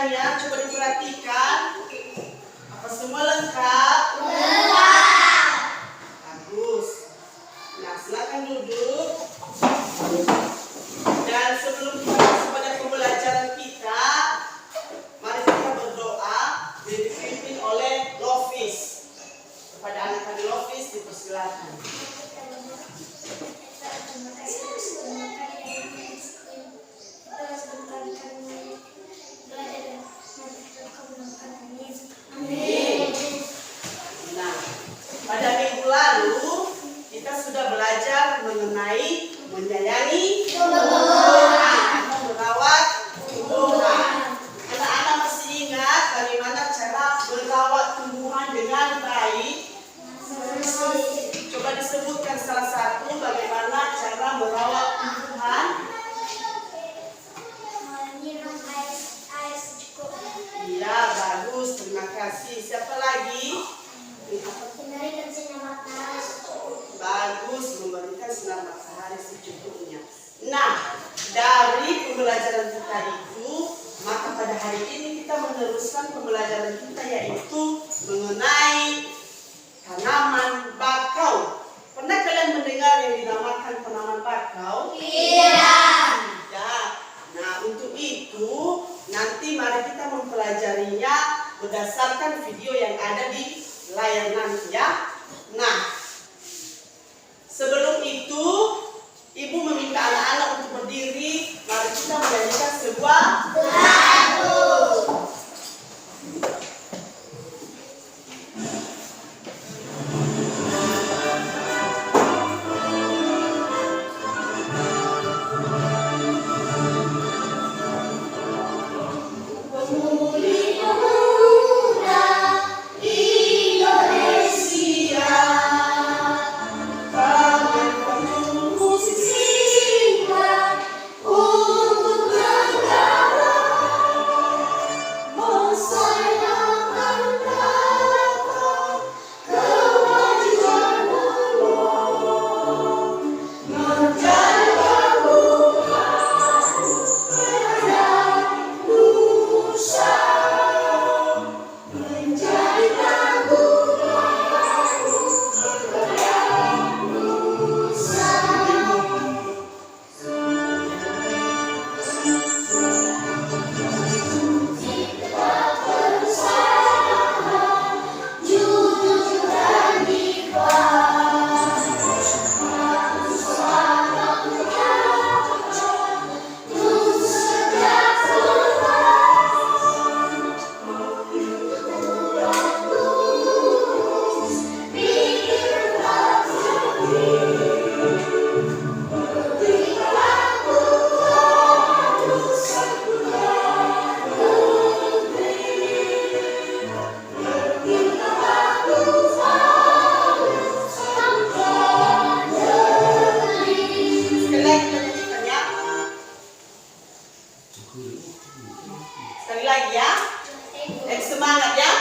pembelajarannya. Coba diperhatikan. Apa semua lengkap? Lengkap. Bagus. Nah, silakan duduk. Dan sebelum kita masuk pada pembelajaran kita, mari kita berdoa yang dipimpin oleh Lofis. Kepada anak-anak Lofis dipersilakan. Nah, pada minggu lalu kita sudah belajar mengenai menyayangi tumbuhan atau merawat tumbuhan. Anak-anak masih ingat bagaimana cara merawat tumbuhan dengan baik? Coba disebutkan salah satu bagaimana cara merawat tumbuhan. Menyiram air secukupnya. Iya, bagus. Terima kasih. Siapa lagi? Memberikan sinar matahari secukupnya. Bagus, memberikan sinar matahari secukupnya. Nah, dari pembelajaran kita itu, maka pada hari ini kita meneruskan pembelajaran kita, yaitu mengenai tanaman bakau. Pernah kalian mendengar yang dinamakan tanaman bakau? Iya. Tidak. Nah, untuk itu nanti mari kita mempelajarinya berdasarkan video yang ada di layar nanti ya. Nah, sebelum itu ibu meminta anak-anak untuk berdiri. Mari kita menyanyikan sebuah Lagu. Sekali lagi ya. Semangat ya.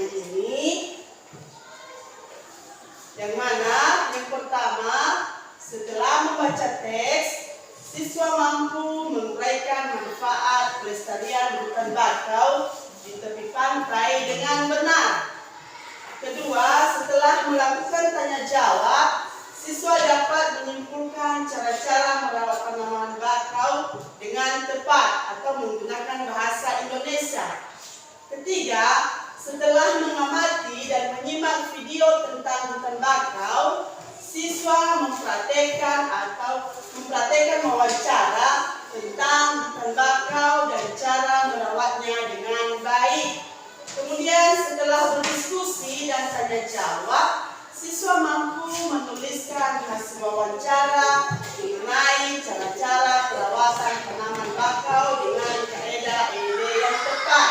hari ini, yang mana yang pertama, setelah membaca teks, siswa mampu menguraikan manfaat pelestarian hutan bakau di tepi pantai dengan benar. Kedua, setelah melakukan tanya jawab, siswa dapat menyimpulkan cara-cara merawat tanaman bakau dengan tepat atau menggunakan bahasa Indonesia. Ketiga, setelah mengamati dan menyimak video tentang hutan bakau, siswa mempraktekkan wawancara tentang hutan bakau dan cara merawatnya dengan baik. Kemudian setelah berdiskusi dan tanya jawab, siswa mampu menuliskan hasil wawancara mengenai cara-cara perawatan tanaman bakau dengan kaedah EID yang tepat.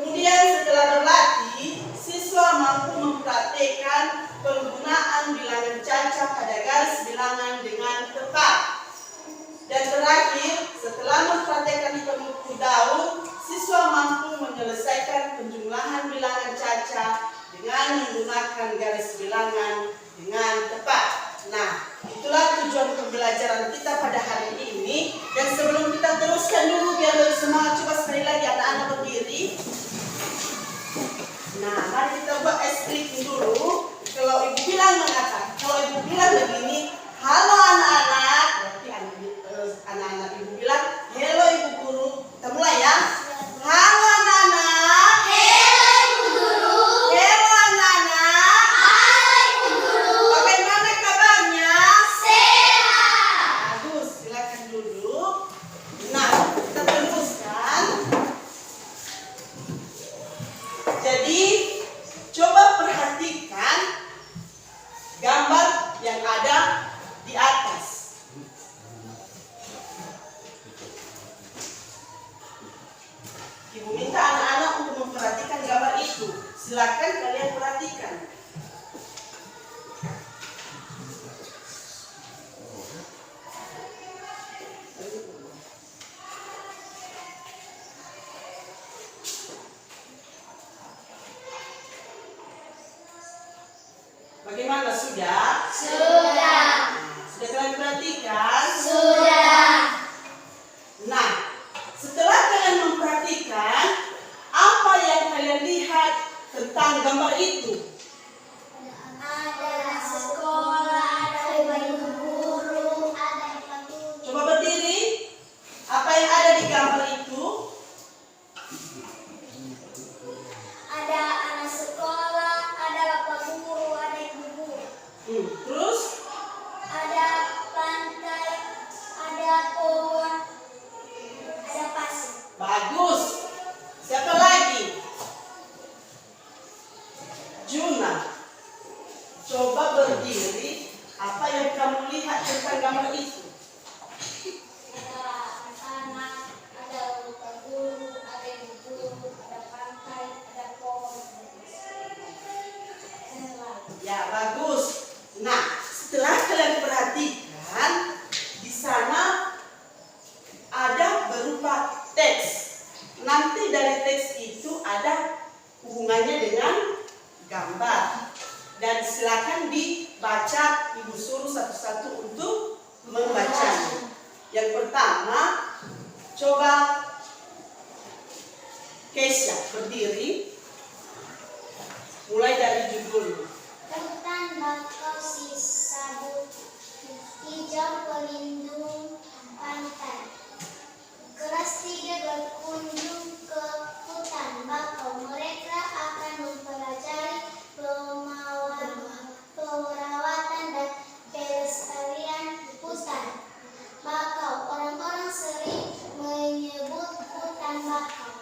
Kemudian setelah berlatih, siswa mampu mempraktikkan penggunaan bilangan caca pada garis bilangan dengan tepat. Dan terakhir, setelah mempraktikkan pemukul daun, siswa mampu menyelesaikan penjumlahan bilangan caca dengan menggunakan garis bilangan dengan tepat. Nah, itulah tujuan pembelajaran kita pada hari ini. Dan sebelum kita teruskan dulu, biar lebih semangat, coba sekali lagi anak-anak berdiri. Nah, mari kita buat ice breaking dulu. Kalau ibu bilang mengatakan, kalau ibu bilang begini, halo anak-anak, berarti anak-anak ibu bilang, hello ibu guru. Kita mulai ya. Halo anak-anak. Hello Ibu Guru. Hello anak-anak. Halo Ibu Guru. Bagaimana kabarnya? Sehat. Bagus, silakan duduk. Nah, kita teruskan. Jadi, coba perhatikan gambar yang ada di atas. Ibu minta anak-anak untuk memperhatikan gambar itu. Silakan kalian perhatikan. Bagaimana, sudah? Sudah. Sudah kalian perhatikan? Sudah. Nah, setelah kalian memperhatikan, apa yang kalian lihat tentang gambar itu? Ada sekolah, ada ibu guru, ada ibu. Coba berdiri. Apa yang ada di gambar itu? Ada anak sekolah, ada bapak guru, ada ibu guru. Terus? Ada pantai, ada pohon, ada pasir. Bagus. Siapa lagi? Juna. Coba berdiri. Apa yang kamu lihat tentang gambar itu? Ada anak, ada bapak guru, ada ibu guru, ada pantai, ada pohon, ada pasir. Dan lain. Ya, bagus. Nah, setelah kalian perhatikan, di sana ada berupa teks. Nanti dari teks itu ada hubungannya dengan gambar. Dan silakan dibaca, ibu suruh satu-satu untuk membacanya. Yang pertama, coba Keisha berdiri. Mulai dari judulnya. Hutan bakau sabut hijau pelindung pantai. Kelas 3 berkunjung ke hutan bakau. Mereka akan mempelajari perawatan dan pelestarian hutan bakau. Orang-orang sering menyebut hutan bakau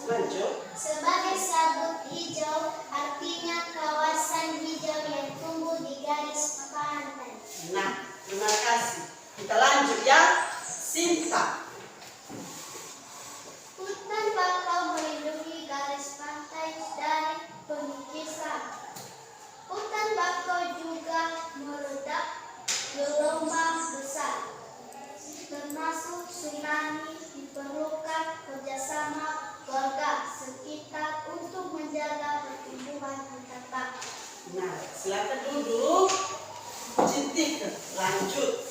Lanjut. sebagai sabut hijau, artinya kawasan hijau yang tumbuh di garis pantai. Nah, terima kasih. Kita lanjut ya. Sinta. Nah, silakan duduk. Cintik, lanjut.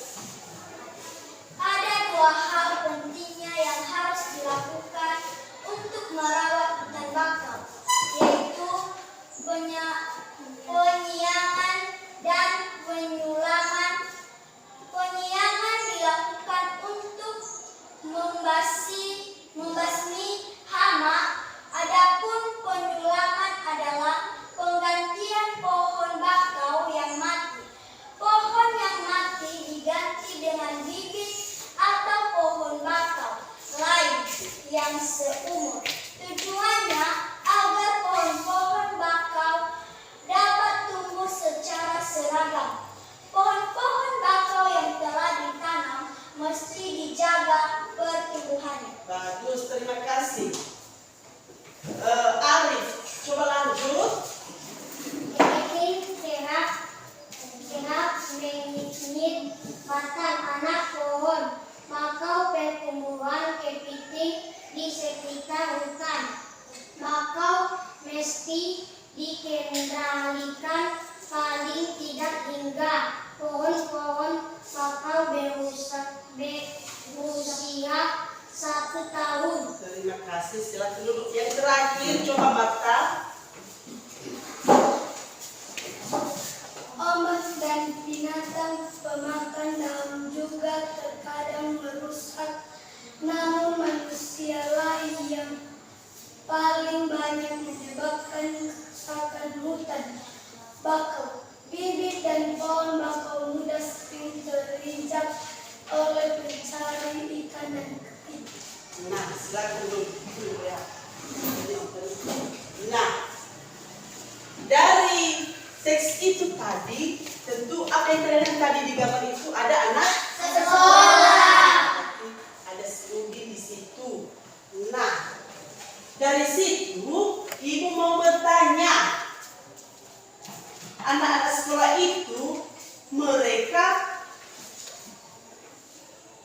Ada dua hal pentingnya yang harus dilakukan untuk merawat hutan bakau, yaitu penyiangan dan penyulaman. Penyiangan dilakukan untuk membasmi hama, adapun penyulaman adalah penggantian pohon bakau yang mati. Pohon yang mati diganti dengan bibit atau pohon bakau lain yang seumur. Tujuannya agar pohon-pohon bakau dapat tumbuh secara seragam. Pohon-pohon bakau yang telah ditanam mesti dijaga pertumbuhannya. Bagus, terima kasih. Arif, coba lanjut. Sehat mengit batang anak pohon bakau pertumbuhan kepiting di sekitar hutan. Bakau mesti dikendalikan paling tidak hingga pohon-pohon bakau berusia 1 tahun. Terima kasih, silakan duduk. Yang terakhir, coba Marta. Ombak dan binatang pemakan daun juga terkadang merusak, namun manusialah yang paling banyak menyebabkan kerusakan hutan bakau. Bibit dan pohon bakau muda sering terinjak oleh pencari ikan dan kepiting. Nah, silakan duduk ya. Nah, dari teks itu tadi, tentu apa yang terlihat tadi di gambar itu ada anak Sekolah. Ada studi di situ. Nah, dari situ ibu mau bertanya, anak-anak sekolah itu mereka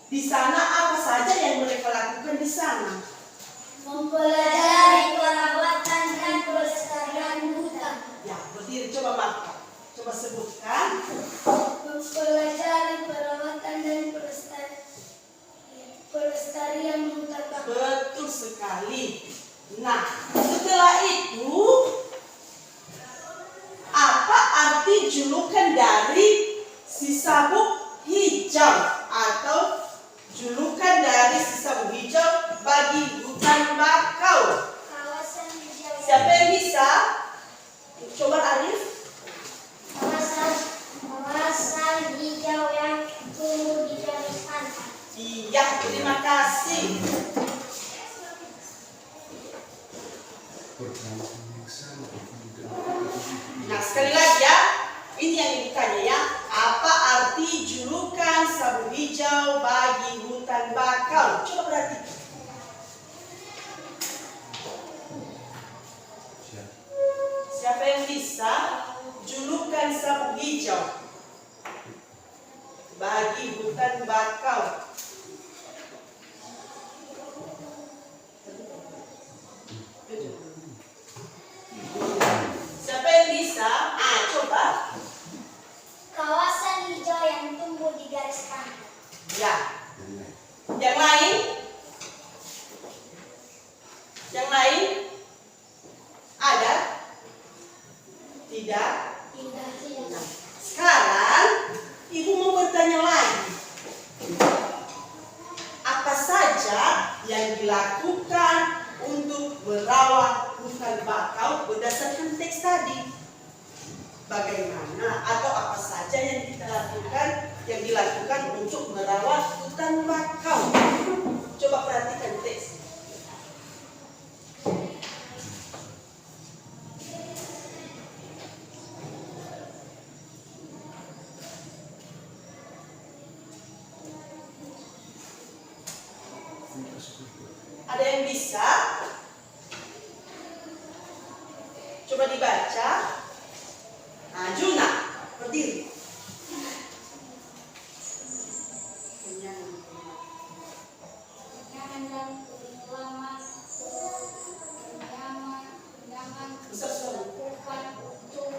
di sana apa saja yang mereka lakukan di sana? Mempelajari perawatan dan pelestarian hutan. Ya, berdiri, coba Marta. Coba sebutkan. Mempelajari perawatan dan pelestarian hutan bakau. Betul sekali. Nah, setelah itu, apa arti julukan dari si sabuk hijau atau julukan dari si sabuk hijau bagi hutan bakau? Kawasan hijau. Siapa yang bisa? Coba Arif. Kawasan hijau yang tumbuh di garis pantai. Iya, terima kasih. Nah, sekali lagi ya, ini yang ditanya ya, apa arti julukan sabuk hijau bagi hutan bakau? Coba perhatikan. Siapa yang bisa julukan sabuk hijau bagi hutan bakau? Siapa yang bisa? Coba. Kawasan hijau yang tumbuh di garis pantai. Ya. Yang lain? Yang lain? Ada? Tidak? Tidak. Nah, sekarang ibu mau bertanya lagi. Apa saja yang dilakukan untuk merawat hutan bakau berdasarkan teks tadi? Bagaimana atau apa saja yang kita lakukan, yang dilakukan untuk merawat hutan bakau? Coba perhatikan teks. Ada yang bisa? Coba dibaca. Juna, berdiri. Penyiangan dan penyulaman Besar suara. dilakukan untuk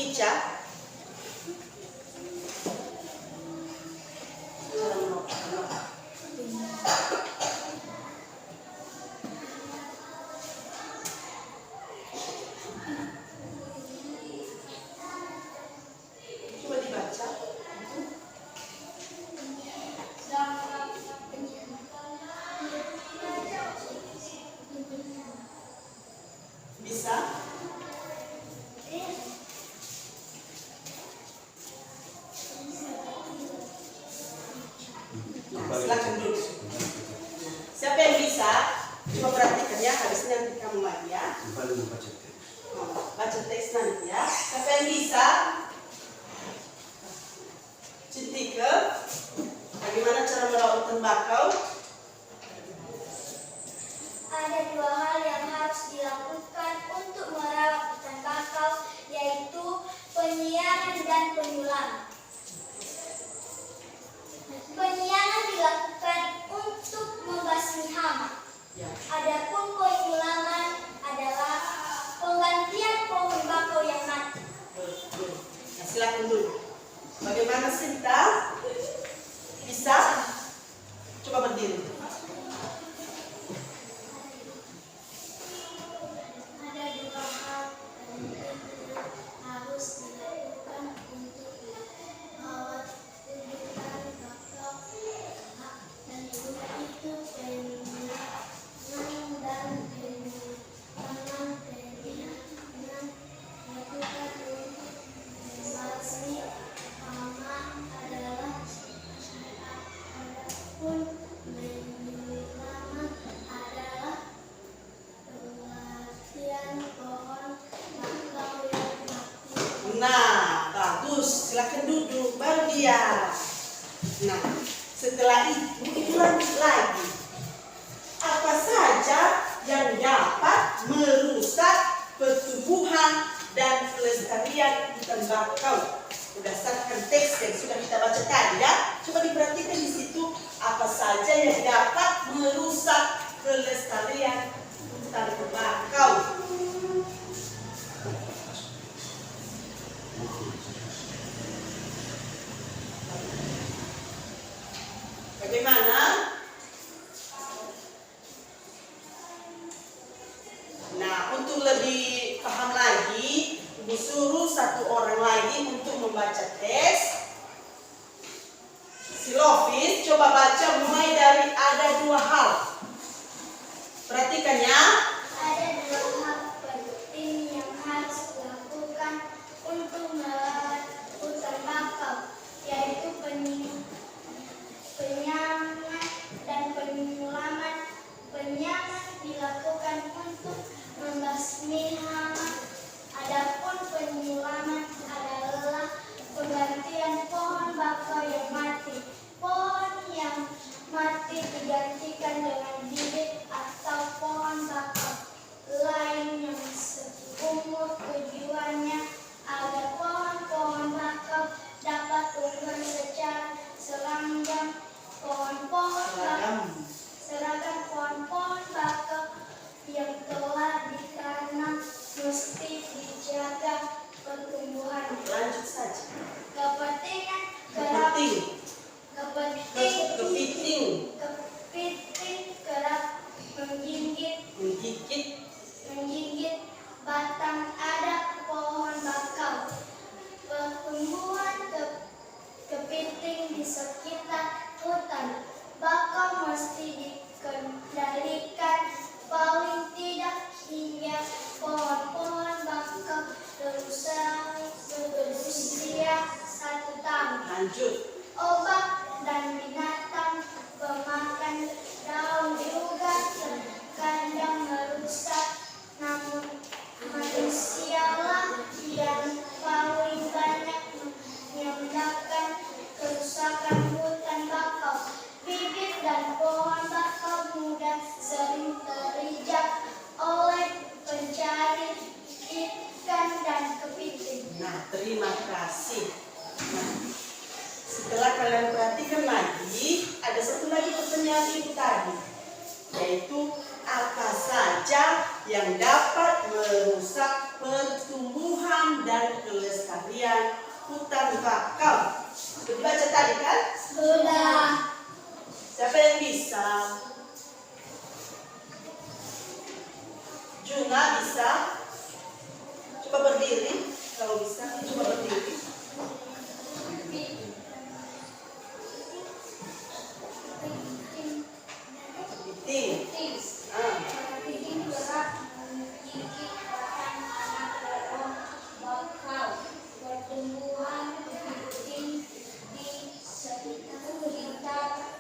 Nica. Coba dibaca. Bisa? Nah, silakan duduk. Siapa yang bisa? Coba perhatikan ya, habisnya nanti kamu lagi ya. Baca teks nanti ya. Siapa yang bisa? Cintika, bagaimana cara merawat tembakau? Ada dua hal yang harus dilakukan untuk merawat hutan bakau, yaitu penyiangan dan penyulaman. Penyiangan dilakukan untuk membasmi hama. Ya. Adapun penyulaman adalah penggantian pohon bakau yang mati. Nah, silakan dulu. Bagaimana Sinta? Bisa? Coba berdiri. Ada dua hal yang harus dilakukan untuk merawat hutan bakau, dan itu penyiangan dan penyulaman. Penyiangan dilakukan untuk membasmi hama adalah adapun penyulaman adalah penggantian pohon bakau yang mati. Nah, bagus. Silakan duduk. Baru dia. Nah, setelah itu lanjut lagi. Apa saja yang dapat merusak pertumbuhan dan pelestarian hutan bakau? Berdasarkan teks yang sudah kita baca tadi ya. Coba diperhatikan di situ apa saja yang dapat merusak pelestarian hutan bakau. Bagaimana? Nah, untuk lebih paham lagi, Ibu suruh satu orang lagi untuk membaca teks. Si Lofis, coba baca mulai dari ada dua hal. Perhatikan ya. Ada dua hal penting yang harus dilakukan untuk merawat hutan bakau, yaitu penyiangan dan penyulaman. Penyiangan dilakukan untuk membasmi hama, adapun penyulaman adalah penggantian pohon bakau yang mati. Pohon yang mati digantikan dengan bibit atau pohon bakau lain yang seumur tujuannya agar pohon-pohon bakau dapat tumbuh secara seragam. Seragam pohon-pohon bakau yang telah ditanam mesti dijaga pertumbuhannya. Lanjut saja. Kepiting kerap menggigit batang ada pohon bakau. Pertumbuhan kepiting di sekitar hutan bakau mesti dikendalikan paling tidak hingga pohon-pohon bakau berusia 1 tahun. Lanjut. Obat dan binatang pemakan daun juga terkadang merusak, namun manusialah yang paling banyak menyebabkan kerusakan hutan bakau. Bibit dan pohon bakau muda sering terijak oleh pencari ikan dan kepiting. Nah, terima kasih. Nah, setelah kalian perhatikan lagi, ada satu lagi pertanyaan ibu tadi, yaitu apa saja yang dapat merusak pertumbuhan dan kelestarian hutan bakau. Sudah dibaca tadi kan? Sudah. Siapa yang bisa? Juna bisa? Coba berdiri. Kalau bisa, coba berdiri. Titik. Bikin gerak menggigit batang anak pohon bakau. Pertumbuhan bikin di sekitar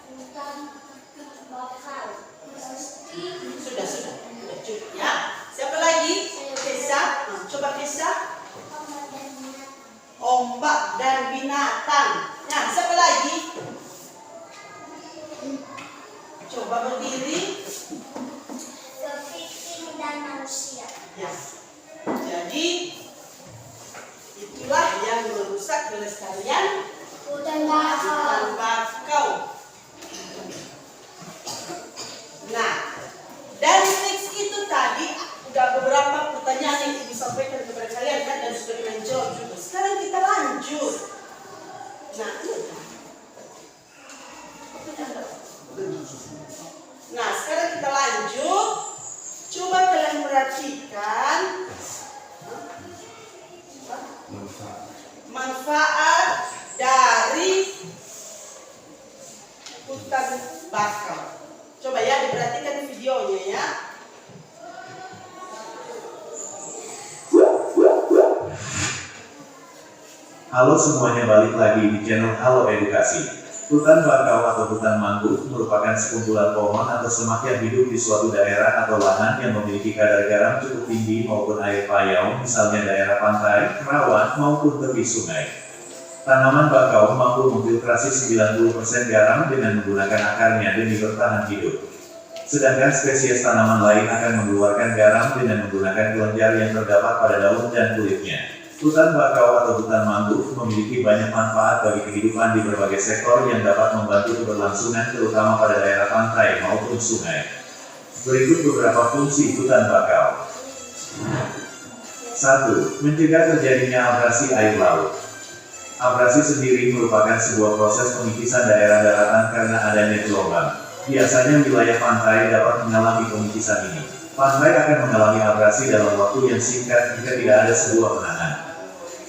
hutan bakau. Meski Sudah cukup ya. Siapa lagi? Kesa. Coba Kesa. Ombak dan binatang. Nah, siapa lagi? Coba berdiri. kepiting dan manusia. Ya. Jadi itulah yang merusak kelestarian Hutan bakau. hutan bakau. Nah, dari teks itu tadi udah beberapa pertanyaan yang ibu sampaikan kepada kalian kan, dan sudah kalian jawab juga. Sekarang kita lanjut. Nah, sekarang kita lanjut. Coba kalian perhatikan manfaat dari hutan bakau. Coba ya diperhatikan videonya ya. Halo semuanya, balik lagi di channel Halo Edukasi. Hutan bakau atau hutan mangrove merupakan sekumpulan pohon atau semak yang hidup di suatu daerah atau lahan yang memiliki kadar garam cukup tinggi maupun air payau, misalnya daerah pantai, rawa, maupun tepi sungai. Tanaman bakau mampu memfiltrasi 90% garam dengan menggunakan akarnya demi bertahan hidup. Sedangkan spesies tanaman lain akan mengeluarkan garam dengan menggunakan kelenjar yang terdapat pada daun dan kulitnya. Hutan bakau atau hutan mangrove memiliki banyak manfaat bagi kehidupan di berbagai sektor yang dapat membantu keberlangsungan terutama pada daerah pantai maupun sungai. Berikut beberapa fungsi hutan bakau. 1. Mencegah terjadinya abrasi air laut. Abrasi sendiri merupakan sebuah proses pengikisan daerah daratan karena adanya gelombang. Biasanya wilayah pantai dapat mengalami pengikisan ini. Pantai akan mengalami abrasi dalam waktu yang singkat jika tidak ada sebuah penahan.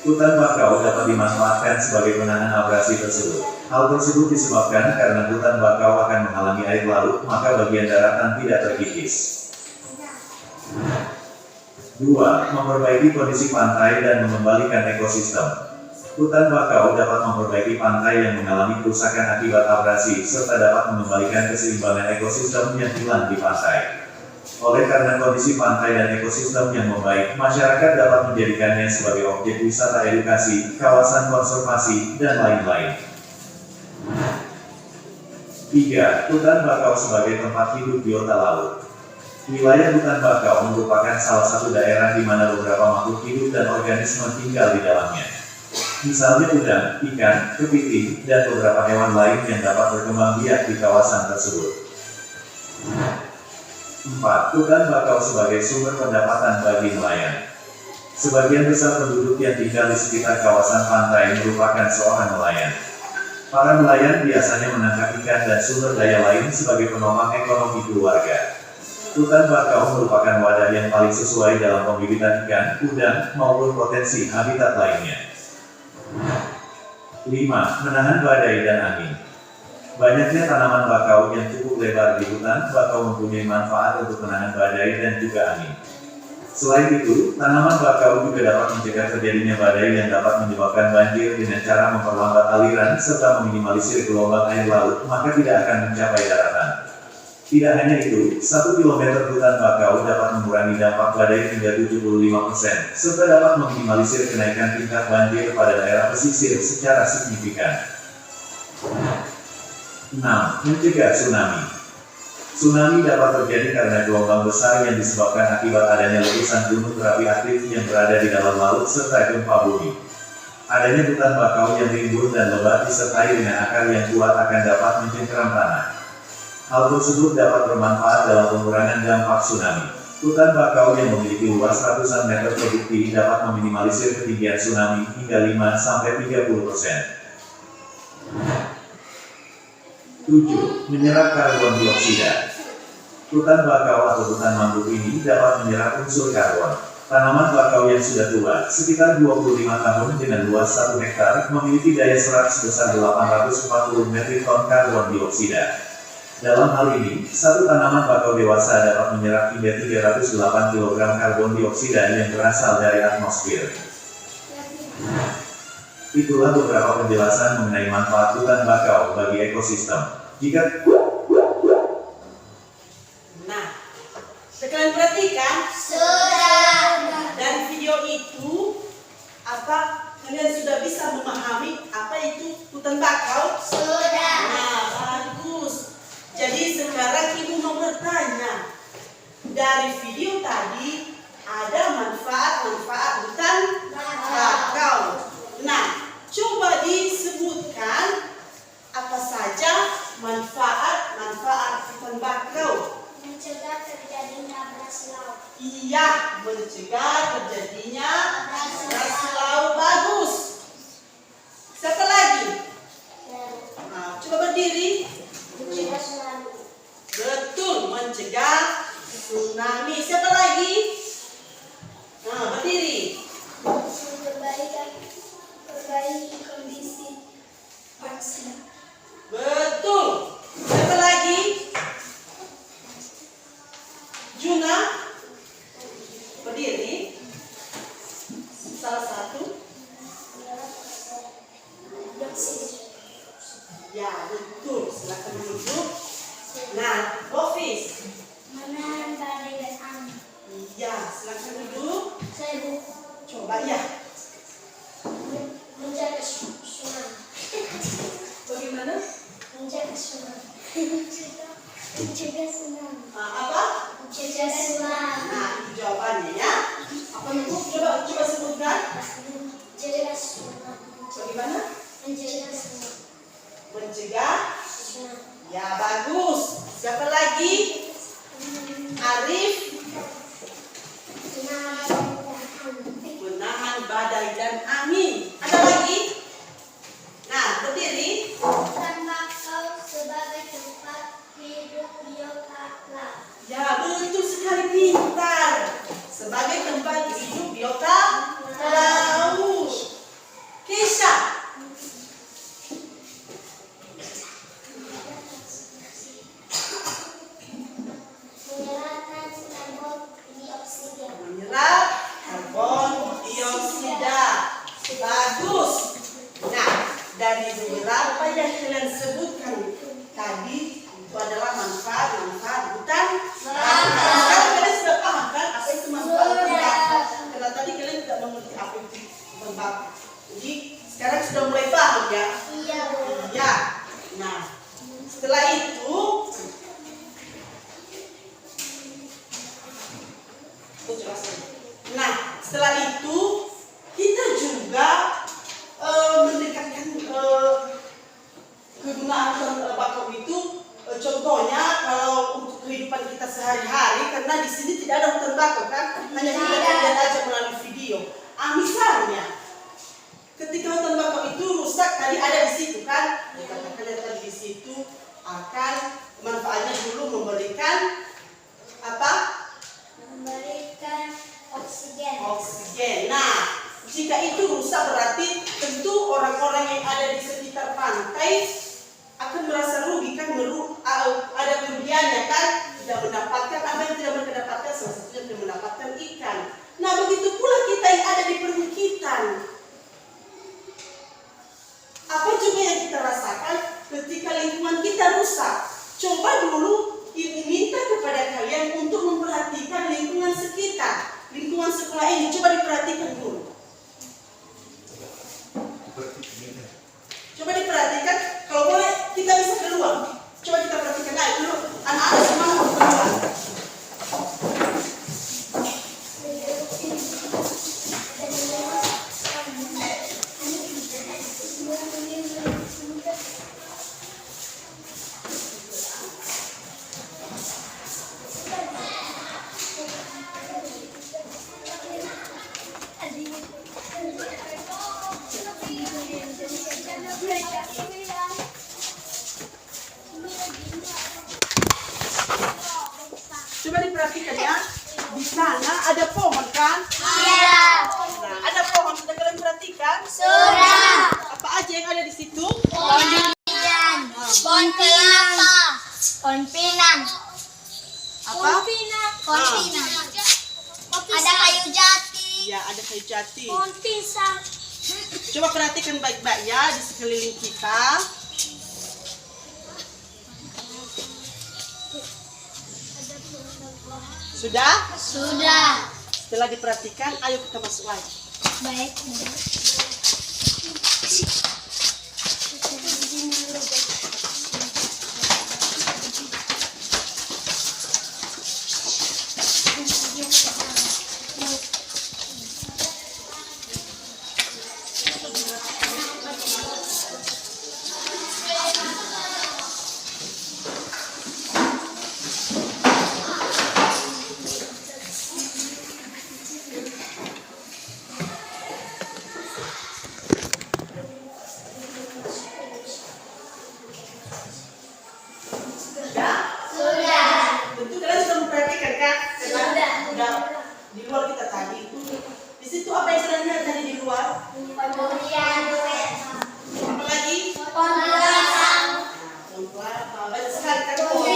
Hutan bakau dapat dimanfaatkan sebagai penahan abrasi tersebut. Hal tersebut disebabkan karena hutan bakau akan menghalangi air laut, maka bagian daratan tidak terkikis. 2. Memperbaiki kondisi pantai dan mengembalikan ekosistem. Hutan bakau dapat memperbaiki pantai yang mengalami kerusakan akibat abrasi, serta dapat mengembalikan keseimbangan ekosistem yang hilang di pantai. Oleh karena kondisi pantai dan ekosistem yang membaik, masyarakat dapat menjadikannya sebagai objek wisata edukasi, kawasan konservasi, dan lain-lain. 3. Hutan bakau sebagai tempat hidup biota laut. Wilayah hutan bakau merupakan salah satu daerah di mana beberapa makhluk hidup dan organisme tinggal di dalamnya. Misalnya udang, ikan, kepiting, dan beberapa hewan lain yang dapat berkembang biak di kawasan tersebut. 4. Hutan bakau sebagai sumber pendapatan bagi nelayan. Sebagian besar penduduk yang tinggal di sekitar kawasan pantai merupakan seorang nelayan. Para nelayan biasanya menangkap ikan dan sumber daya lain sebagai penopang ekonomi keluarga. Hutan bakau merupakan wadah yang paling sesuai dalam pembibitan ikan, udang, maupun potensi habitat lainnya. 5. Menahan badai dan angin. Banyaknya tanaman bakau yang cukup lebar di hutan bakau mempunyai manfaat untuk menahan badai dan juga angin. Selain itu, tanaman bakau juga dapat mencegah terjadinya badai yang dapat menyebabkan banjir dengan cara memperlambat aliran serta meminimalisir gelombang air laut, maka tidak akan mencapai daratan. Tidak hanya itu, 1 km hutan bakau dapat mengurangi dampak badai hingga 75%, serta dapat meminimalisir kenaikan tingkat banjir pada daerah pesisir secara signifikan. 6. Mencegah tsunami. Tsunami dapat terjadi karena gelombang besar yang disebabkan akibat adanya letusan gunung berapi aktif yang berada di dalam laut serta gempa bumi. Adanya hutan bakau yang rimbun dan lebat disertai dengan akar yang kuat akan dapat mencengkeram tanah. Hal tersebut dapat bermanfaat dalam pengurangan dampak tsunami. Hutan bakau yang memiliki luas ratusan meter persegi dapat meminimalisir ketinggian tsunami hingga 5–30%. 7. Menyerap karbon dioksida. Hutan bakau atau hutan mangrove ini dapat menyerap unsur karbon. Tanaman bakau yang sudah tua, sekitar 25 tahun dengan luas 1 hektar, memiliki daya serap sebesar 840 metrik ton karbon dioksida. Dalam hal ini, satu tanaman bakau dewasa dapat menyerap hingga 308 kg karbon dioksida yang berasal dari atmosfer. Itulah beberapa penjelasan mengenai manfaat hutan bakau bagi ekosistem. Jika kalian perhatikan, Sudah. dari video itu, kalian sudah bisa memahami apa itu hutan bakau? Sudah. Nah, bagus. Jadi sekarang ibu mau bertanya, dari video tadi ada manfaat-manfaat hutan bakau. Nah, coba disebutkan apa saja manfaat-manfaat hutan bakau. Mencegah terjadinya abrasi laut. Iya, mencegah terjadinya abrasi laut. Bagus. Siapa lagi? Nah, coba berdiri. Mencegah tsunami. Betul, mencegah tsunami. Siapa lagi? Nah, berdiri. Perbaiki kondisi bangsa. Betul. Siapa lagi? Juna. Berdiri. Salah satu. Ya, betul. Silakan duduk. Nah, Hafiz. Menahan badai dan angin. Iya, silakan duduk. Saya Bu. Coba ya. Menjaga tsunami. Bagaimana? Menjaga tsunami. Mencegah tsunami. Apa? Mencegah tsunami. Nah, itu jawabannya ya. Apa itu? Coba sebutkan. Mencegah tsunami. Bagaimana? Mencegah tsunami. Mencegah. Tsunami. Ya, bagus. Siapa lagi? Arif. Menahan badai dan angin. Ada lagi? Nah, berdiri. Hutan bakau sebagai tempat hidup biota laut. Ya, betul sekali, pintar. Sebagai tempat hidup biota laut. Kisah. Menyerapkan karbon dioksida. Menyerap karbon dioksida. Bagus. Nah, dari beberapa yang kalian sebutkan tadi, itu adalah manfaat-manfaat hutan bakau. Sekarang kalian sudah paham kan apa itu manfaat hutan bakau? Karena tadi kalian tidak mengerti apa itu hutan bakau. Jadi sekarang sudah mulai paham ya? Iya, Bu. Iya. Nah, setelah itu setelah itu kita juga mendekatkan kegunaan hutan bakau itu. Contohnya kalau untuk kehidupan kita sehari-hari, karena di sini tidak ada hutan bakau kan, hanya kita lihat aja melalui video. Misalnya, ketika hutan bakau itu rusak, tadi ada di situ kan, kita lihat tadi di situ akan manfaatnya dulu memberikan apa? Memberikan oksigen. Oksigen. Nah, jika itu rusak berarti tentu orang-orang yang ada di sekitar pantai akan merasa rugi kan, ada kerugiannya kan, tidak mendapatkan apa yang tidak mereka dapatkan, salah satunya tidak mendapatkan ikan. Nah, begitu pula kita yang ada di perbukitan. Apa juga yang kita rasakan ketika lingkungan kita rusak? Coba dulu minta kepada kalian untuk memperhatikan lingkungan sekitar, lingkungan sekolah ini. Coba diperhatikan dulu. Coba diperhatikan. Kalau boleh kita bisa keluar. Coba kita perhatikan aja dulu. Anak-anak semua mau keluar. berarti. Pohon pisang. Coba perhatikan baik-baik ya di sekeliling kita. Sudah? Sudah. Setelah diperhatikan, ayo kita masuk lagi. Baik. Sudah? Sudah. Tentu kalian sudah memperhatikan kan? Sudah. Sudah di luar kita tadi. Di situ apa yang kalian lihat tadi di luar? Pemberian duit. Apa lagi? Pemberian. Banyak sekali kan pohon.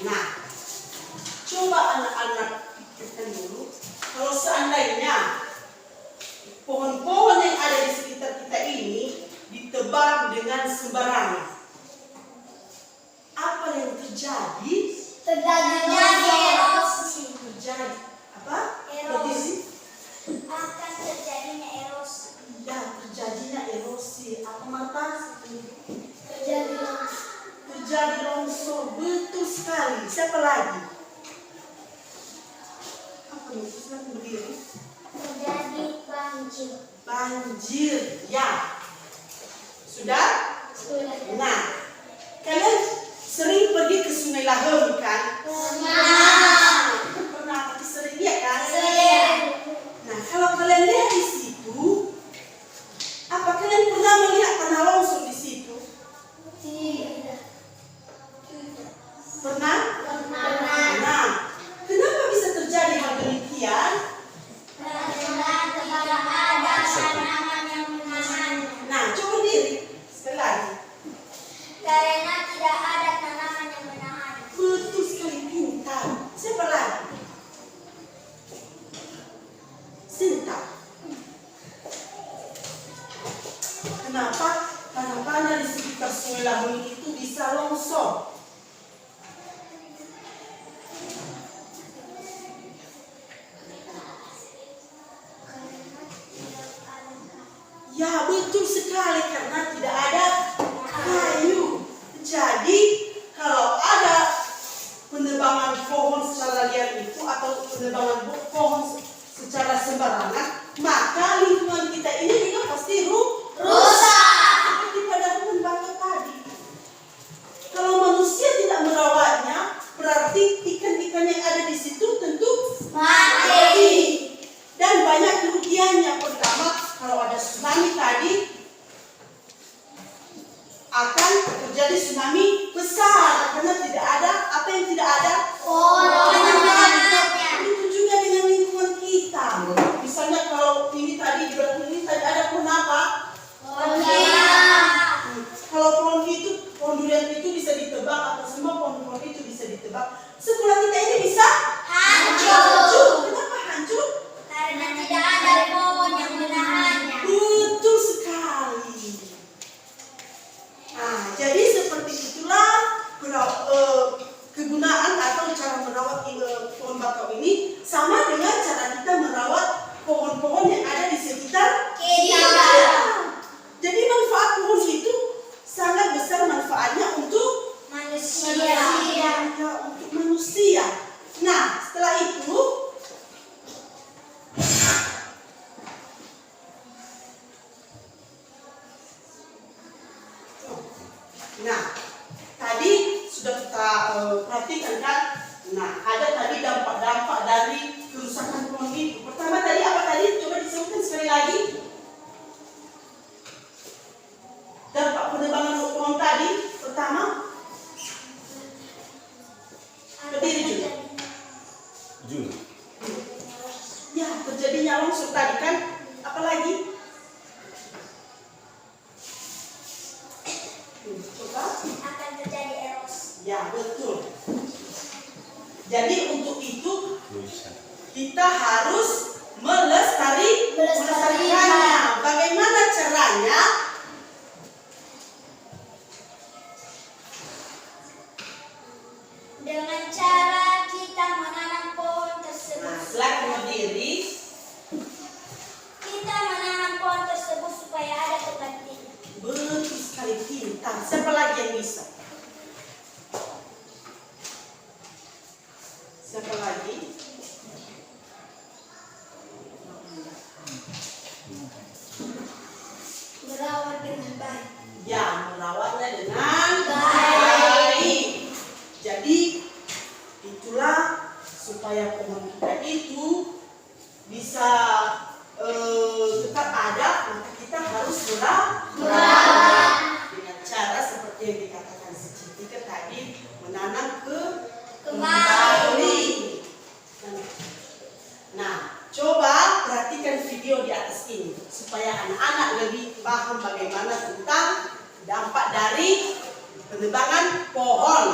Nah, coba anak-anak pikirkan dulu. Kalau seandainya pohon-pohon yang ada di sekitar kita ini ditebang dengan sembarangan, apa yang terjadi? Terjadinya erosi. Terjadi apa? Erosi. Terjadi? Akan terjadinya erosi. Ya, terjadinya erosi. Apa mata? Terjadi longsor. Betul sekali. Siapa lagi? Apa nih? Silakan berdiri. Terjadi banjir. Banjir. Ya. Sudah? Sudah. Nah, kalian sering pergi ke Sungai Lahem kan? Pernah pergi sering ya kan? Nah, kalau kalian lihat di situ, apa kalian pernah melihat tanah longsor di situ? Pernah? Nah, kenapa bisa terjadi hal demikian? Nah, coba diri sekali lagi. Karena tidak ada tanaman yang menahan. Betul sekali, pintar. Siapa lagi? Sinta. Kenapa tanah-tanah di sekitar Sungai Lahun itu bisa longsor? Ya, betul sekali karena tidak ada kayu. Jadi, kalau ada penebangan pohon secara liar itu atau penebangan pohon secara sembarangan, maka lingkungan kita ini juga pasti rusak. Seperti pada hutan bakau tadi. Kalau manusia tidak merawatnya, berarti ikan-ikan yang ada di situ tentu mati. Dan banyak kerugiannya. Pertama, kalau ada tsunami tadi, akan terjadi tsunami besar karena tidak ada apa yang tidak ada. Itu juga dengan lingkungan kita. Misalnya kalau ini tadi di belakang ini tadi ada pohon apa? Kalau pohon durian itu bisa ditebang atau semua pohon-pohon itu bisa ditebang, sekolah kita ini bisa hancur. Kenapa hancur? Karena tidak ada pohon yang menahannya. Betul sekali. Nah, jadi seperti itulah kegunaan atau cara merawat pohon bakau ini sama dengan cara kita merawat pohon-pohon yang ada di sekitar Kita. Jadi manfaat pohon itu sangat besar manfaatnya untuk Manusia. untuk manusia. Nah, setelah itu tadi sudah kita perhatikan kan? Nah, ada tadi dampak-dampak dari kerusakan pohon itu. Pertama tadi apa tadi? Coba disebutkan sekali lagi. Dampak penebangan pohon tadi. Pertama, berdiri juga. Ya, terjadinya longsor tadi kan? Apalagi? Coba. Akan terjadi erosi. Ya, betul. Jadi untuk itu kita harus melestarikan melestarikannya. Bagaimana caranya? Dengan cara kita menanam pohon Nah, tersebut. selaku berdiri, Kita menanam pohon tersebut supaya ada penggantinya. betul sekali, pintar. Siapa lagi yang bisa? Siapa lagi? Merawat dengan baik. Ya, merawatnya dengan Baik. baik. Jadi, itulah supaya pohon kita itu bisa tetap ada, maka kita harus merawat dengan cara seperti yang dikatakan si Cintika tadi, menanam kembali. Nah, coba perhatikan video di atas ini supaya anak-anak lebih paham bagaimana tentang dampak dari penebangan pohon.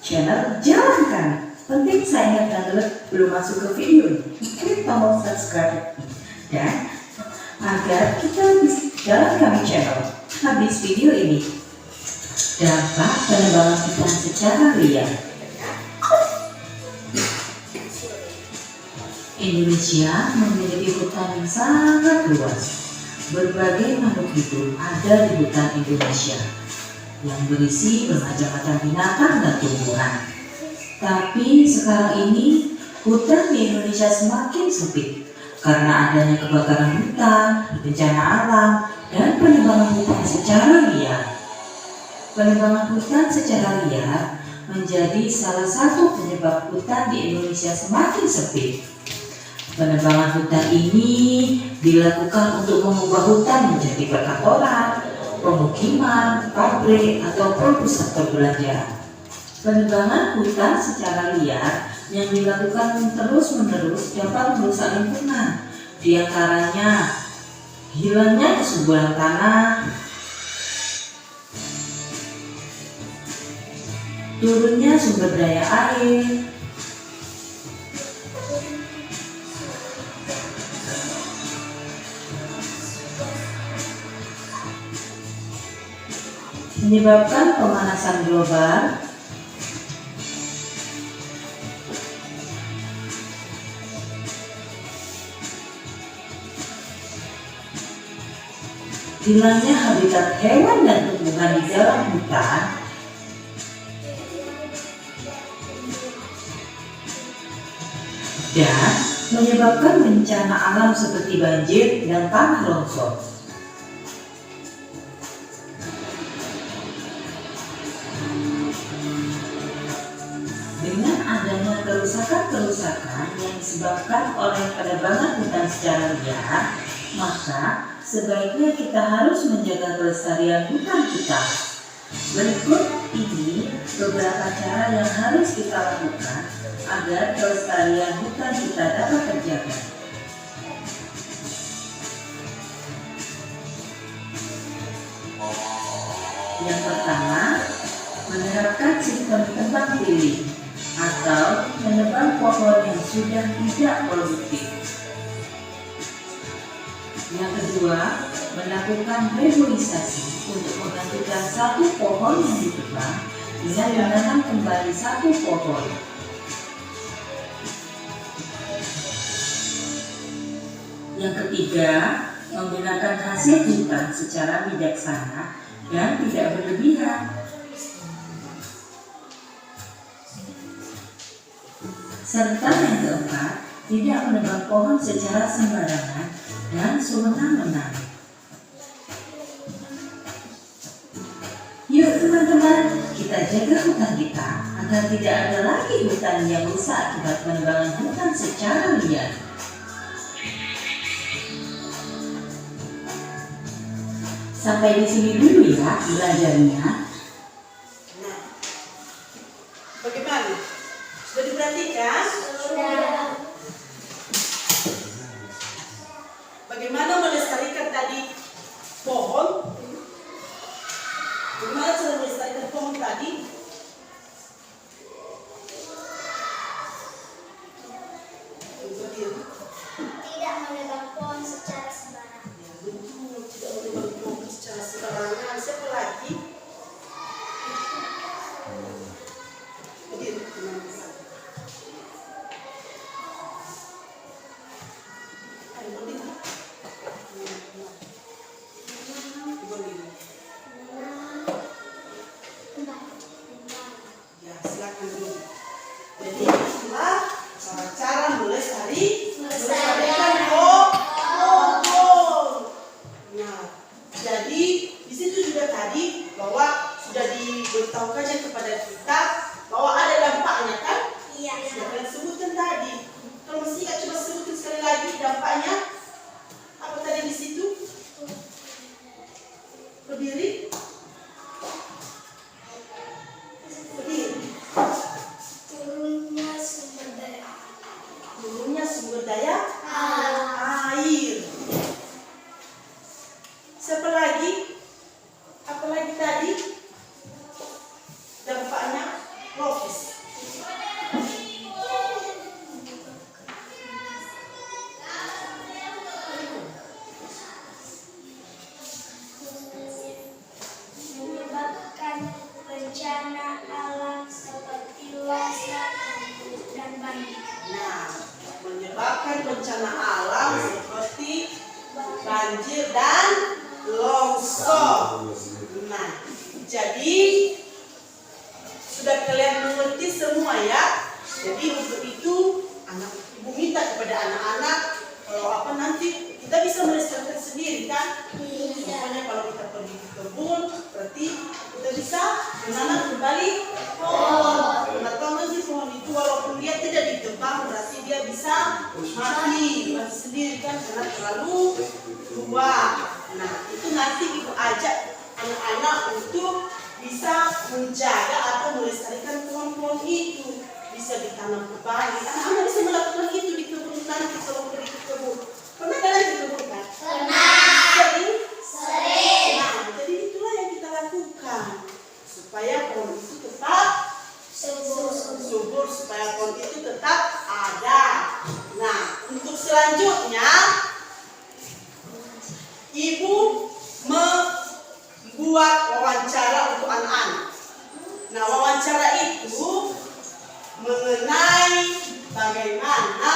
Channel jalankan. Penting saya ingatkan dulu belum masuk ke video ini, klik tombol subscribe dan agar kita bisa jalan kami channel. Habis video ini, dampak penebangan hutan secara liar. Indonesia memiliki hutan yang sangat luas. Berbagai makhluk hidup ada di hutan Indonesia yang berisi bermacam-macam binatang dan tumbuhan. Tapi sekarang ini hutan di Indonesia semakin sempit karena adanya kebakaran hutan, bencana alam, dan penebangan hutan secara liar. Penebangan hutan secara liar menjadi salah satu penyebab hutan di Indonesia semakin sempit. Penebangan hutan ini dilakukan untuk mengubah hutan menjadi perkantoran, pemukiman, pabrik, ataupun pusat perbelanjaan. Penebangan hutan secara liar yang dilakukan terus-menerus dapat merusak lingkungan, di antaranya hilangnya kesuburan tanah, turunnya sumber daya air, menyebabkan pemanasan global, hilangnya habitat hewan dan tumbuhan di dalam hutan, dan menyebabkan bencana alam seperti banjir dan tanah longsor. Dengan adanya kerusakan-kerusakan yang disebabkan oleh penebangan hutan secara liar, maka sebaiknya kita harus menjaga kelestarian hutan kita. Berikut ini beberapa cara yang harus kita lakukan agar kelestarian hutan kita dapat terjaga. Yang pertama, menerapkan sistem tebang pilih atau menebang pohon yang sudah tidak produktif. Yang kedua, melakukan reboisasi untuk menggantikan satu pohon yang ditebang dengan menanam kembali satu pohon. Yang ketiga, menggunakan hasil hutan secara bijaksana dan tidak berlebihan. Serta yang keempat, tidak menebang pohon secara sembarangan dan sewenang-wenang. Yuk teman-teman, kita jaga hutan kita agar tidak ada lagi hutan yang rusak akibat penebangan hutan secara liar. Sampai di sini dulu ya belajarnya. Nah, bagaimana? Sudah diperhatikan? Sudah. Bagaimana melestarikan tadi pohon? Bagaimana cara melestarikan pohon tadi? Berdiri. Tidak menebang pohon secara sembarangan. Ya, betul. Tidak menebang pohon secara sembarangan. Siapa lagi? Berdiri. Tenang saja. Ayo berdiri. Berdiri. Ya, silakan dulu. Jadi itulah cara melestarikan pohon. Nah, jadi di situ juga tadi bahwa sudah diberitahukannya kepada kita bahwa ada dampaknya kan? Iya. Sudah kalian sebutkan tadi. Kalau masih ingat coba sebutkan sekali lagi dampaknya. Apa tadi di situ? Berdiri. Berdiri. Turunnya sumber daya. Turunnya sumber daya air. Siapa lagi? Apa lagi tadi? Dampaknya logis. Menyebabkan bencana alam seperti longsor dan banjir. Nah, menyebabkan bencana alam seperti banjir dan longsor. Nah, jadi sudah kalian mengerti semua ya. Jadi untuk itu ibu minta kepada anak-anak kalau apa nanti kita bisa melestarikan sendiri kan. Misalnya kalau kita pergi ke kebun, berarti kita bisa menanam kembali pohon. Atau nanti pohon itu walaupun dia tidak ditebang, berarti dia bisa mati sendiri kan karena terlalu tua. Nah, itu nanti ibu ajak anak-anak untuk bisa menjaga atau melestarikan pohon-pohon itu. Bisa ditanam kembali. Anak-anak bisa melakukan itu di kebun nanti kalau pergi ke kebun. Pernah kalian ke kebun kan? Sering? Nah, jadi itulah yang kita lakukan supaya pohon itu tetap subur, supaya pohon itu tetap ada. Nah, untuk selanjutnya ibu membuat wawancara untuk anak-anak. Nah, wawancara itu mengenai bagaimana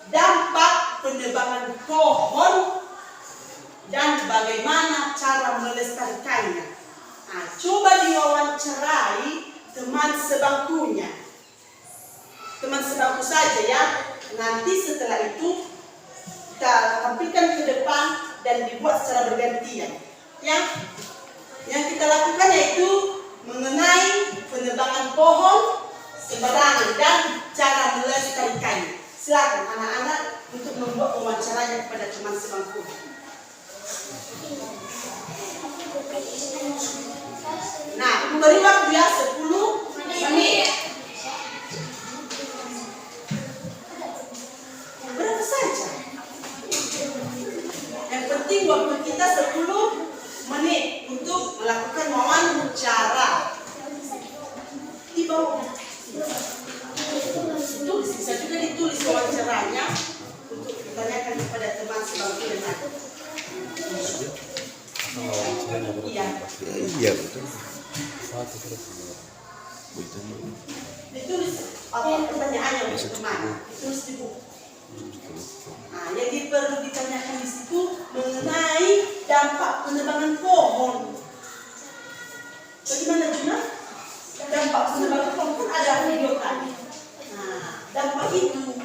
dampak penebangan pohon dan bagaimana cara melestarikannya. Nah, coba diwawancarai teman sebangkunya. Teman sebangku saja ya. Nanti setelah itu kita tampilkan ke depan dan dibuat secara bergantian. Yang kita lakukan yaitu mengenai penebangan pohon sembarangan dan cara melestarikannya. Silakan anak-anak untuk membuat wawancaranya kepada teman sebangku. Nah, ibu beri waktu ya 10 menit. Berapa saja? Yang penting waktu kita 10 menit untuk melakukan wawancara. Di bawah. Tulis, bisa juga ditulis wawancaranya untuk ditanyakan kepada teman sebangku dan aku. Iya. Iya betul. Ditulis apa pertanyaannya untuk teman. Ditulis di buku. Nah, yang perlu ditanyakan di situ mengenai dampak penebangan pohon. Bagaimana Juna? Dampak penebangan pohon kan ada video tadi. Nah, dampak itu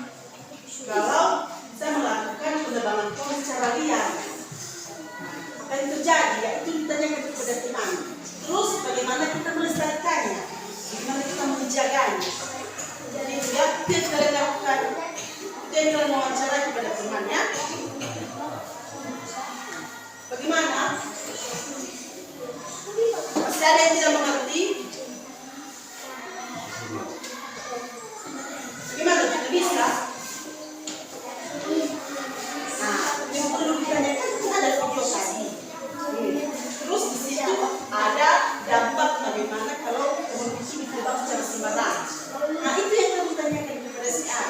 kalau saya melakukan penebangan pohon secara liar, apa yang terjadi? Yaitu ditanyakan kepada teman. Terus bagaimana kita melestarikannya? Bagaimana kita menjaganya? Jadi ya, itu yang kalian lakukan. Itu yang kalian wawancara kepada temannya. Bagaimana? Masih ada yang tidak mengerti? Bagaimana? Tidak bisa? Nah, yang perlu ditanyakan itu ada video tadi. Terus di situ ada dampak bagaimana kalau pohon itu ditebang secara sembarangan. Nah, itu yang perlu ditanyakan kepada si A.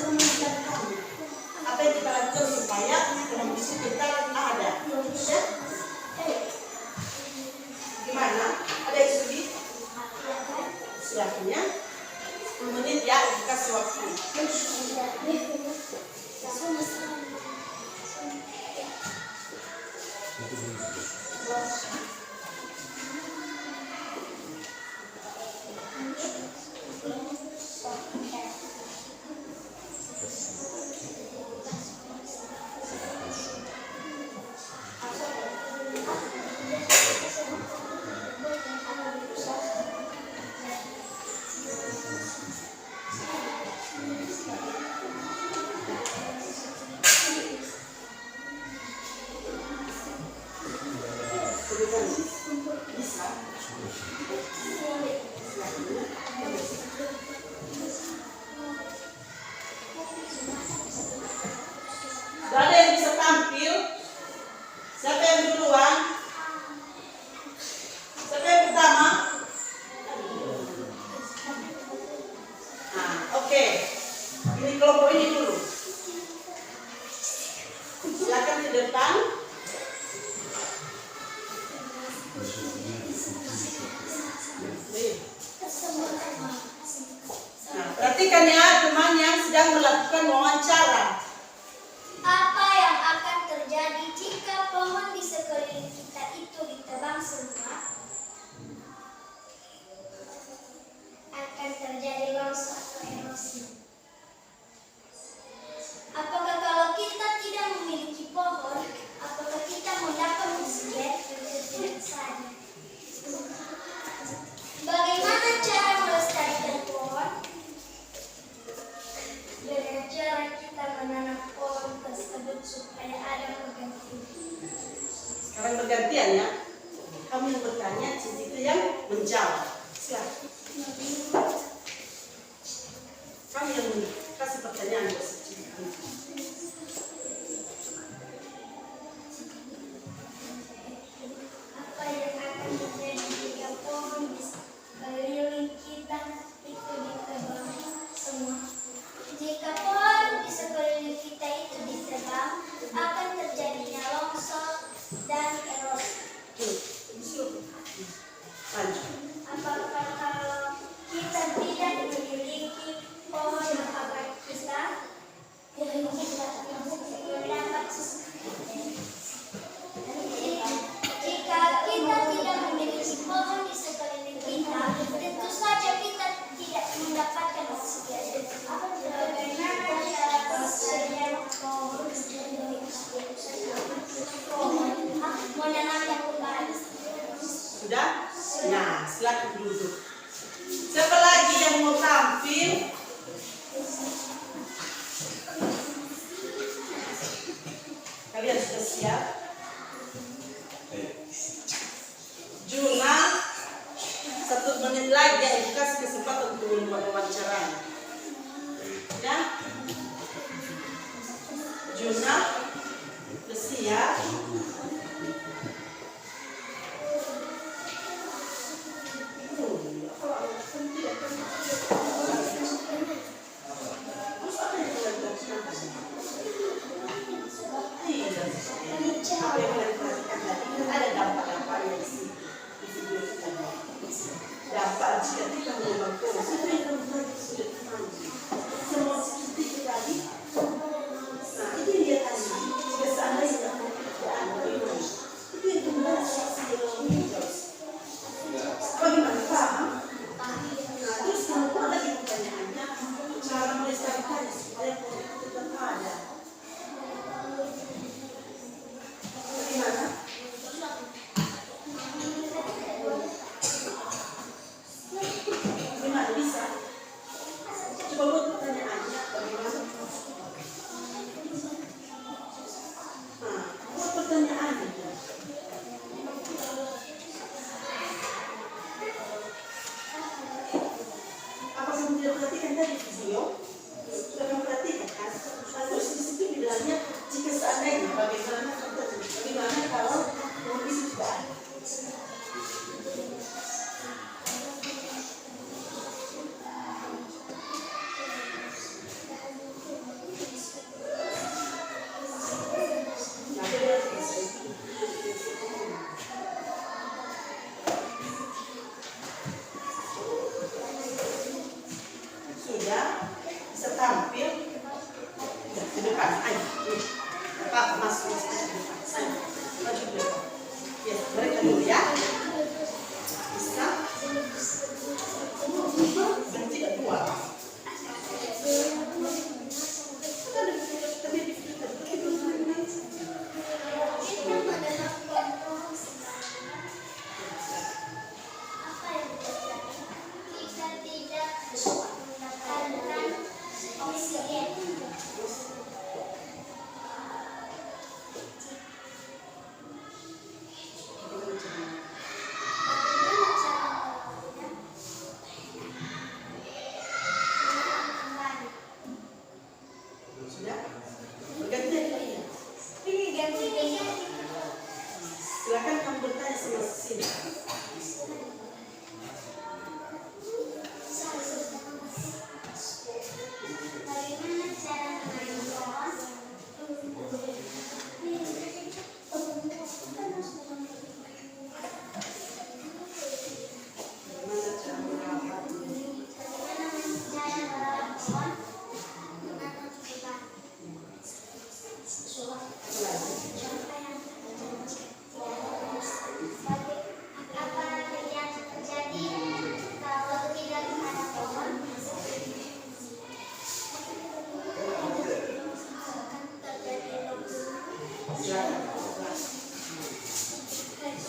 sudah mengajarkannya. Apa yang kita lakukan supaya kondisi kita ada? Ya? Gimana? Ada yang sulit? Silahkannya 10 menit ya, dikasih waktu. Bisa. Gak ada yang bisa tampil. Siapa yang duluan? Siapa yang pertama? Nah, oke. Ini kelompok ini dulu. Silakan di depan. Nah, perhatikan ya teman yang sedang melakukan wawancara. Apa yang akan terjadi jika pohon di sekeliling kita itu ditebang semua? Akan terjadi longsor atau erosi. Apakah kalau kita tidak memiliki pohon, apakah kita mendapat musibah? Tidak saja. Bagaimana cara melestarikan pohon? Dengan cara kita menanam pohon tersebut supaya ada pergantian. Sekarang bergantian ya. Kamu yang bertanya, Cici itu yang menjawab. Silakan. Kamu yang kasih pertanyaan buat Cici. Apa yang akan terjadi jika pohon di sekeliling kita itu ditebang semua? Jika pohon di sekeliling kita itu ditebang, akan terjadinya longsor dan erosi. Lanjut. Apakah kalau kita tidak memiliki pohon, apakah kita mendapat jika kita tidak memiliki pohon di sekeliling kita, tentu saja kita tidak mendapatkan oksigen. Bagaimana cara pelestarian pohon? Menanamnya kembali. Sudah? Nah, silakan duduk. Siapa lagi yang mau tampil? Kalian sudah siap? Juna, 1 menit lagi ya, kasih kesempatan untuk membuat wawancara. Ya? Juna, sudah siap? Ada dampak-dampaknya di sini. Dampak jika kita mengembang pohon, itu yang membuat sulit mandi. Semua seperti itu tadi. Nah, itu yang dia tanya. Jika seandainya pekerjaan bagaimana? Itu yang membuat bagaimana paham? Nah, terus kemudian lagi pertanyaannya, cara melestarikan supaya pohon itu tetap ada. Bagaimana? Gimana bisa? Coba buat pertanyaannya bagaimana? Nah, buat pertanyaannya. Apa kamu tidak perhatikan tadi video? Sudah kamu perhatikan kan? tampil ke depan. Ayo, Pak masuk ke depan. Sana, maju ke depan. Ya, mereka dulu ya. Bisa. Berhenti kedua. Sudah? Bergantian kalian. Silakan kamu bertanya sama sini.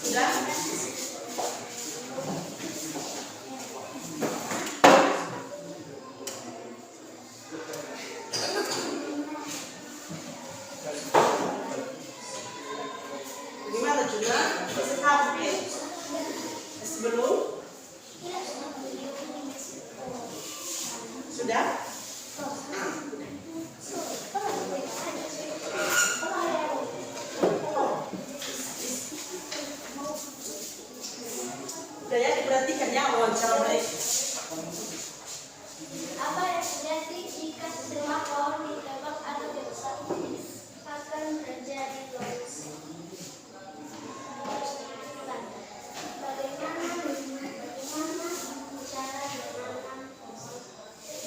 Sudah? Gimana juga? Bisa tampil? Sebelum? Sudah? Udah ya, diperhatikan ya wawancara mereka. Apa yang terjadi jika semua pohon ditebang atau dirusak? Akan terjadi longsor. Bagaimana cara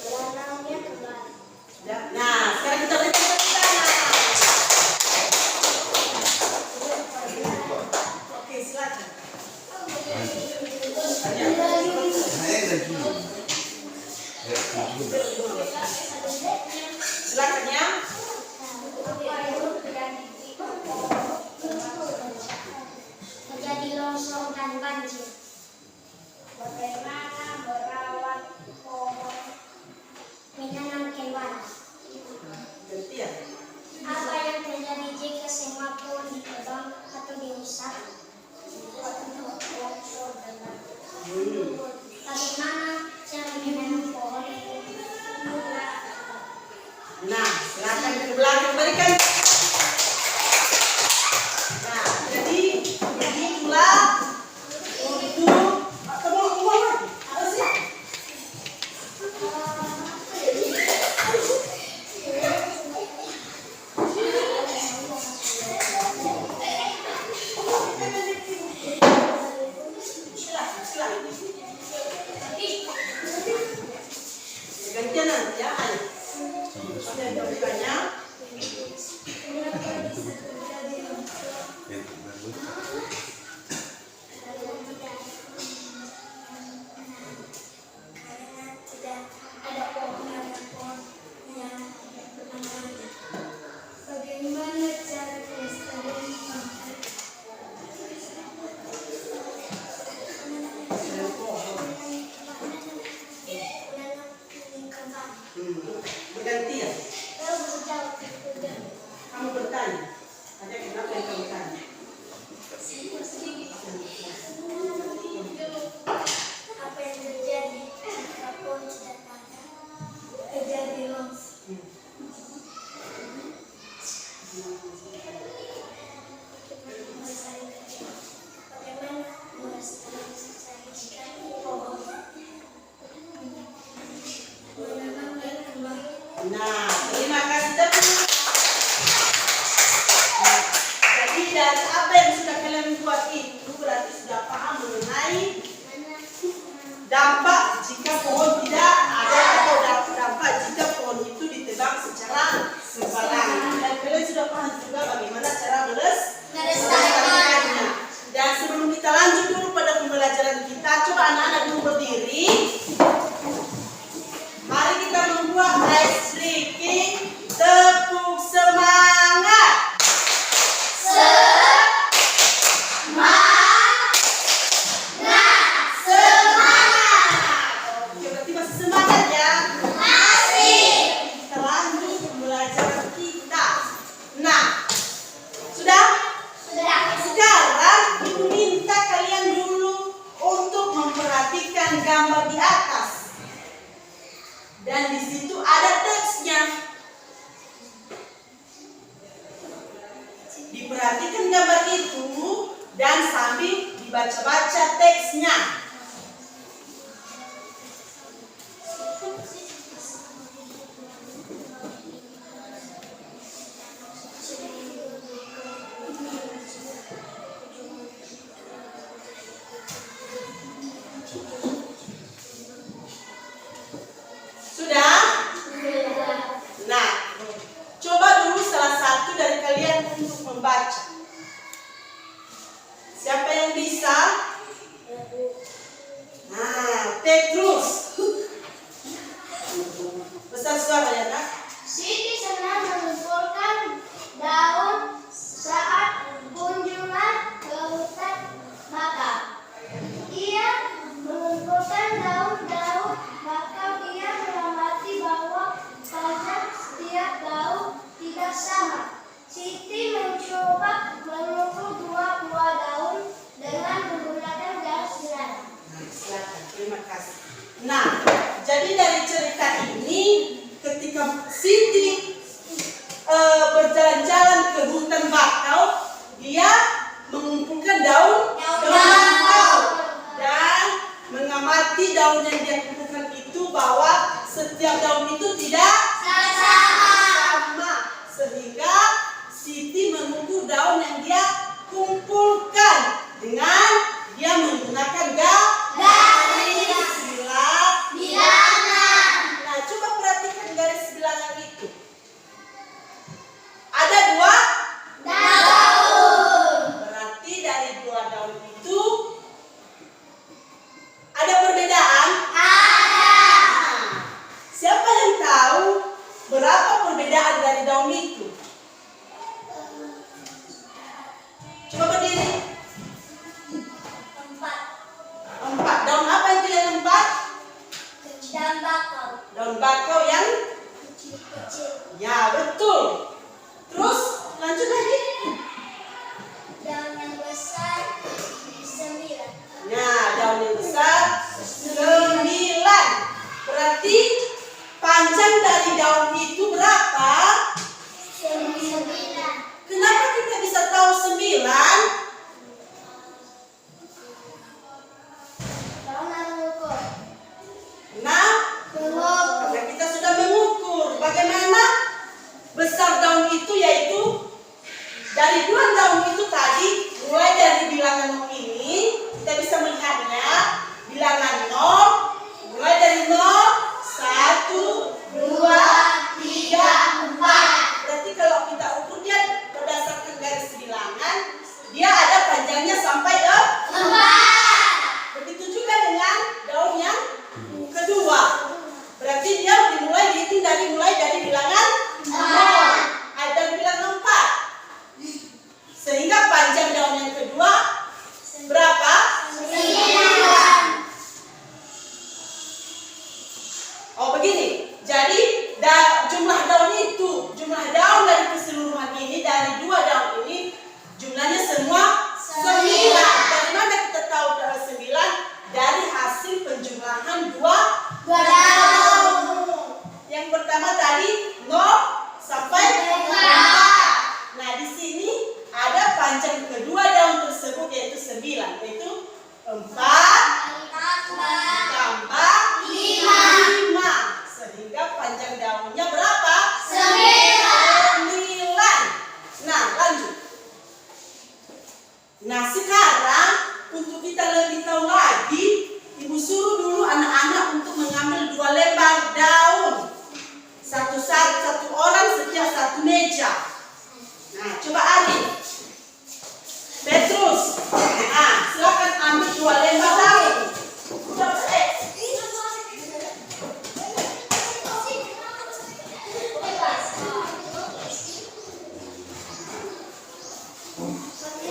menanamnya kembali? Ya. Nah, sekarang kita lihat pertanyaan. Oke, silakan. Silakan ya. Terjadi longsor dan banjir. Bagaimana merawat pohon, menanam hewan? Gantian. Apa yang terjadi jika semua pohon ditebang atau dirusak? Bagaimana cara menanam pohon? Nah, silakan ke belakang berikan. Nah, jadi begitulah untuk teman-teman apa sih? Silakan. Gantian nanti ya, ayo. Sudah bertanya. Bagaimana cara melestarikan Bergantian. Kamu bertanya. Ada kenapa yang kamu tanya? apa yang terjadi jika pohon sudah patah? Terjadi longsor. Bagaimana melestarikan pohon? Menanamnya kembali. Nah, terima kasih teman. Nah, jadi dari apa yang sudah kalian buat itu berarti sudah paham mengenai dampak jika pohon tidak ada atau dampak jika pohon itu secara sembarangan. Dan kalian sudah paham juga bagaimana cara Melestarikannya. melestarikannya. Dan sebelum kita lanjut dulu pada pembelajaran kita, coba anak-anak dulu berdiri. Mari kita membuat ice breaking. Tepuk semangat. Oke, berarti masih semangat ya? Kita lanjut pembelajaran kita. Nah, sudah? Sekarang Ibu minta kalian dulu untuk memperhatikan gambar di atas. Dan di situ ada teksnya. Diperhatikan gambar itu dan sambil dibaca-baca teksnya. Sudah? Nah, coba dulu salah satu dari kalian untuk membaca. Siapa yang bisa? Nah, Petrus. Besar suara ya, Nak? Siti senang mengumpulkan daun saat kunjungan ke hutan bakau. Ia mengumpulkan daun-daun bakau. Ia mengamati bahwa panjang setiap daun tidak sama. Siti mencoba mengukur dua buah daun dengan menggunakan garis bilaran. Nah, silakan. Terima kasih. Nah, jadi dari cerita ini, ketika Siti berjalan-jalan ke hutan bakau, dia mengumpulkan daun bakau dan mengamati daun yang dia kumpulkan itu bahwa setiap daun itu tidak sama, sehingga Siti mengukur daun yang dia kumpulkan dengan dia menggunakan garis bilangan. Nah, coba perhatikan garis bilangan itu. Ada dua daun. Berarti dari dua daun itu ada perbedaan? Nah, siapa yang tahu berapa perbedaan dari daun itu? Coba berdiri. 4. Daun apa itu yang 4? Dan bakau Daun bakau yang? kecil-kecil. Ya, betul. Terus lanjut lagi. Daun yang besar 9. Nah, daun yang besar 9. Berarti panjang dari daun itu berapa? 9. Kenapa kita bisa tahu 9? Daun mengukur. Nah, karena kita sudah mengukur bagaimana besar daun itu, yaitu dari dua daun itu tadi, mulai dari bilangan 0 ini kita bisa melihatnya bilangan 0, mulai dari 0, 1, 2, 3, 4. Berarti kalau kita ukur dia berdasarkan garis bilangan, dia ada panjangnya sampai 4. Begitu juga dengan daun yang kedua. Berarti dia dihitung mulai dari bilangan 0. Ada bilangan 4. Sehingga panjang daun yang kedua berapa? 9. Oh, begini. Jadi jumlah daun itu, jumlah daun dari keseluruhan ini, dari dua daun ini, jumlahnya semua 9. Dari mana kita tahu dari 9? Dari hasil penjumlahan dua daun. Yang pertama tadi 0 sampai 4. Nah, di sini ada panjang kedua daun tersebut yaitu 9, yaitu 4 tambah 5. Sehingga panjang daunnya berapa? 9. Nah, lanjut. Nah, sekarang untuk kita lebih tahu lagi, Ibu suruh dulu anak-anak untuk mengambil 2 lembar daun. Satu-satu satu orang setiap satu meja. Nah, coba Ari. Petrus. Nah, silakan ambil 2 lembar daun.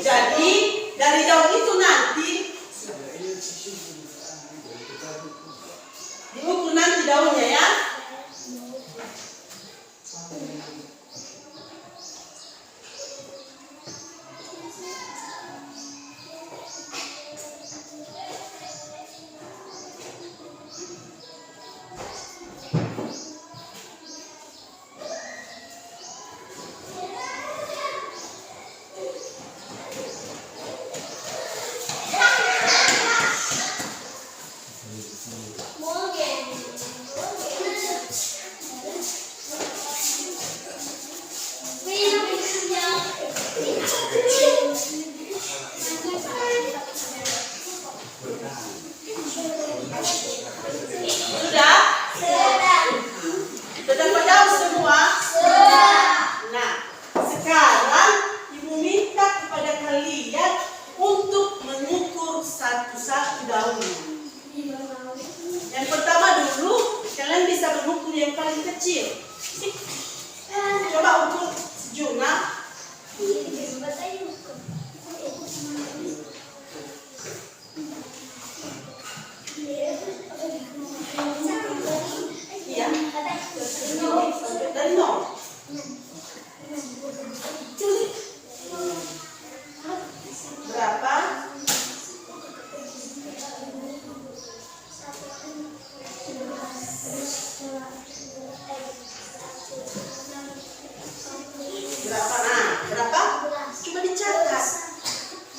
Jadi dari daun itu nanti diukur nanti daunnya ya. Sudah? Sudah dapat semua? Nah, sekarang Ibu minta kepada kalian untuk mengukur satu-satu daunnya. Yang pertama dulu, kalian bisa mengukur yang paling kecil. Coba ukur sejumlah. Iya. Dari nol. Berapa? Berapa? Nah, berapa? Coba dicatat.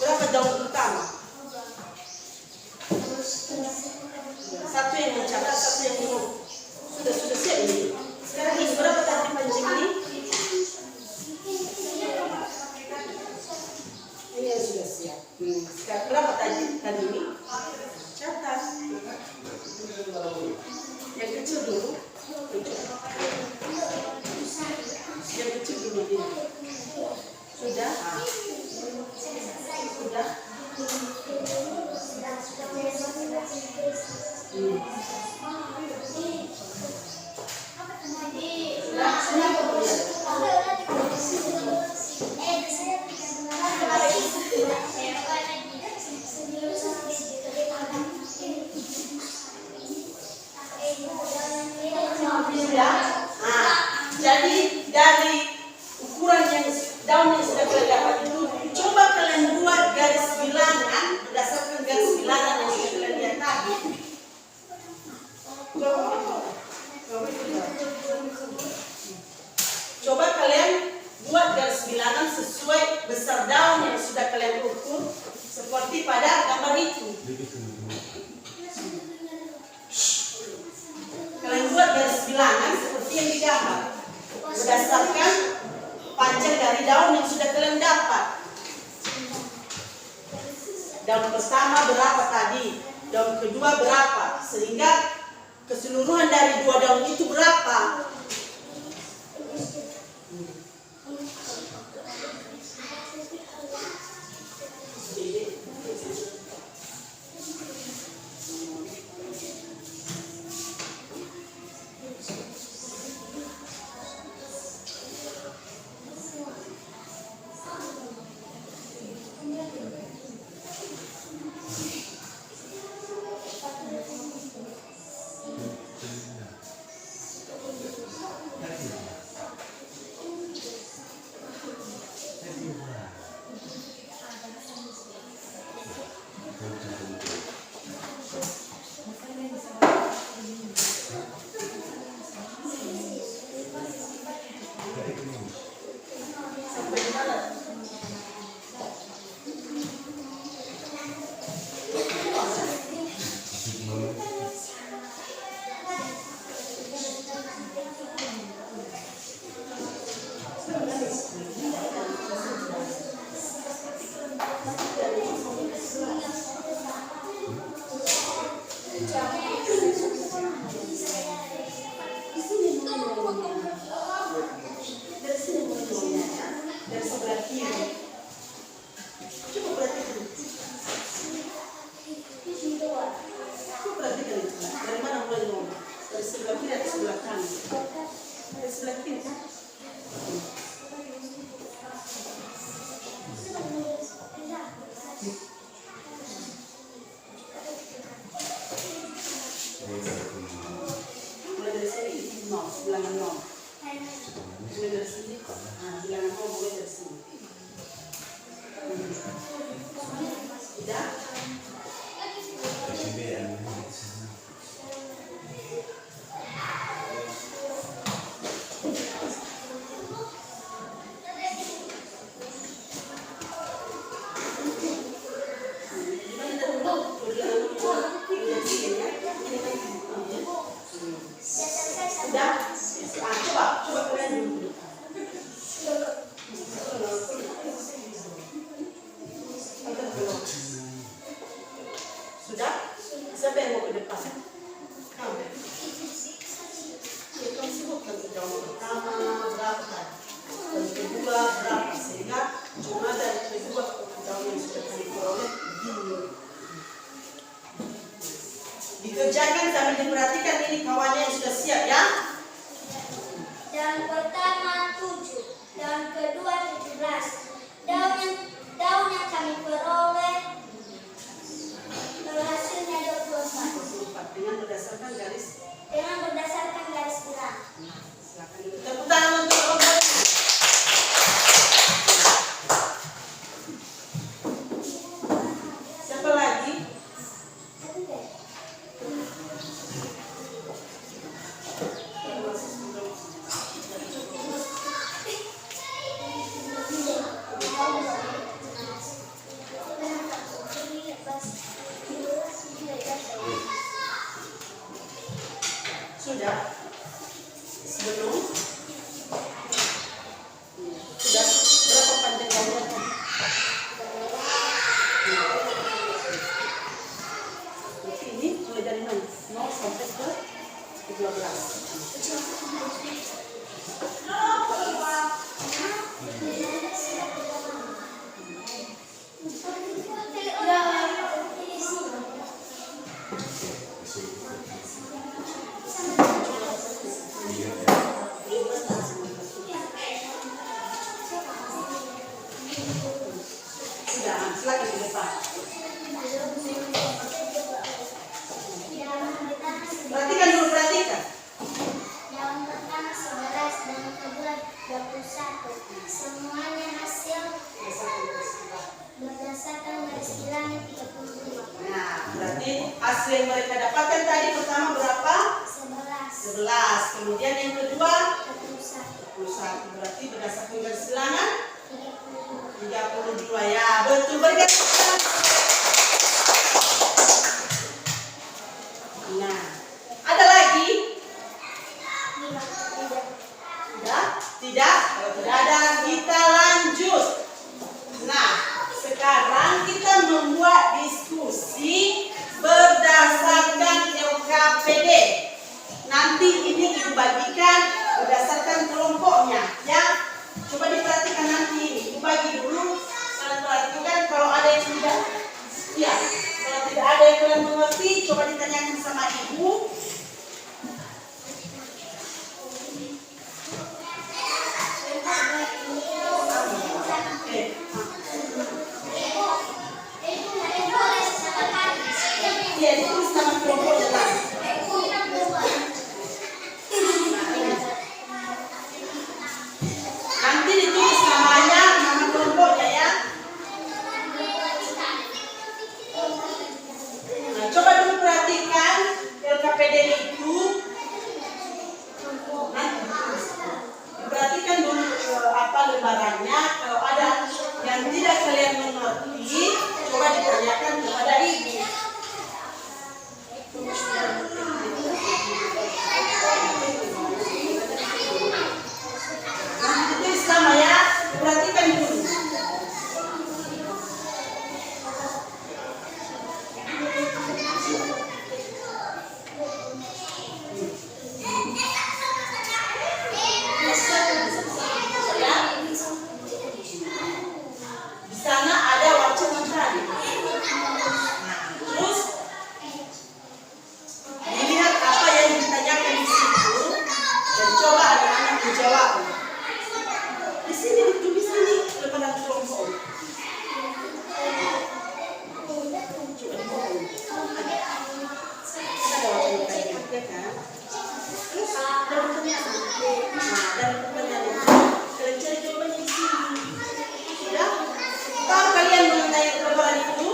Berapa daun pertama? Satu yang mencatat, satu yang mengukur. Sudah siap ini. Sekarang ini berapa tadi pancing ini? Ini yang sudah siap. Sekarang berapa tadi ini? Catat. Yang kecil dulu. Yang kecil dulu ini. Sudah? Sudah? Nah, jadi dari ukuran yang daun yang sudah kalian dapat itu, coba kalian buat garis bilangan berdasarkan garis bilangan yang sudah kalian lihat tadi. Coba kalian buat garis bilangan sesuai besar daun yang sudah kalian ukur seperti pada gambar itu. Kalian buat garis bilangan seperti yang digambar berdasarkan panjang dari daun yang sudah kalian dapat. Daun pertama berapa tadi, daun kedua berapa, sehingga keseluruhan dari 2 daun itu berapa. Mulai dari sini. Nah, bilangan kau mulai dari sini. Sudah? Sudah? Coba kalian dulu. Sudah? Siapa yang mau ke depan? Kamu. Kamu sebutkan jauh pertama berapa tadi? Dan kedua berapa? Sehingga cuma dari kedua ke jauh yang sudah kami peroleh begini. Dikerjakan sambil diperhatikan ini kawannya yang sudah siap ya. Daun pertama 7, daun kedua 17. Daun yang kami peroleh hasilnya 24. Dengan berdasarkan garis. Dengan berdasarkan garis gerak. Silakan tepuk tangan untuk Robert. Siapa lagi? Sudah? Sebelum? Sudah? Berapa panjang daunnya? Berarti ini mulai dari 0 sampai ke 12. Sudah, silakan ke depan. Perhatikan dulu, perhatikan. Daun pertama 11, daun kedua 21. Semuanya hasil berdasarkan garis bilangnya 32. Nah, berarti hasil yang mereka dapatkan tadi pertama berapa? 11. Kemudian yang kedua 21. Berarti berdasarkan garis bilangan 32 ya. Betul, berikan. Nah, ada lagi? Tidak? Tidak? Kalau tidak ada, kita lanjut. Nah, sekarang kita membuat diskusi berdasarkan LKPD. Nanti ini dibagikan berdasarkan kelompoknya, ya. Coba diperhatikan nanti ini. Dibagi dulu. Kalian perhatikan kalau ada yang tidak. Ya, kalau tidak ada yang kalian mengerti, coba ditanyakan sama ibu. Iya, ditulis nama kelompoknya tadi. Nanti ditulis namanya, nama kelompoknya ya. Nah, coba dulu perhatikan LKPD itu. Nanti perhatikan dulu apa lembarannya. Kalau ada yang tidak kalian mengerti, coba ditanyakan kepada ibu. Nanti ditulis sama ya. Perhatikan dulu. Di sana ada wacana tadi. Terus dilihat apa yang ditanyakan di situ dan coba anak-anak menjawab. Di sini ditulis ini lembaran kelompok. Coba dibawa. Ada wacana tadi, ya kan? Terus ada pertanyaan. Nah, dari pertanyaan itu, kalian cari jawabannya di sini. Sudah? Tahu kalian mengenai ketebalan itu?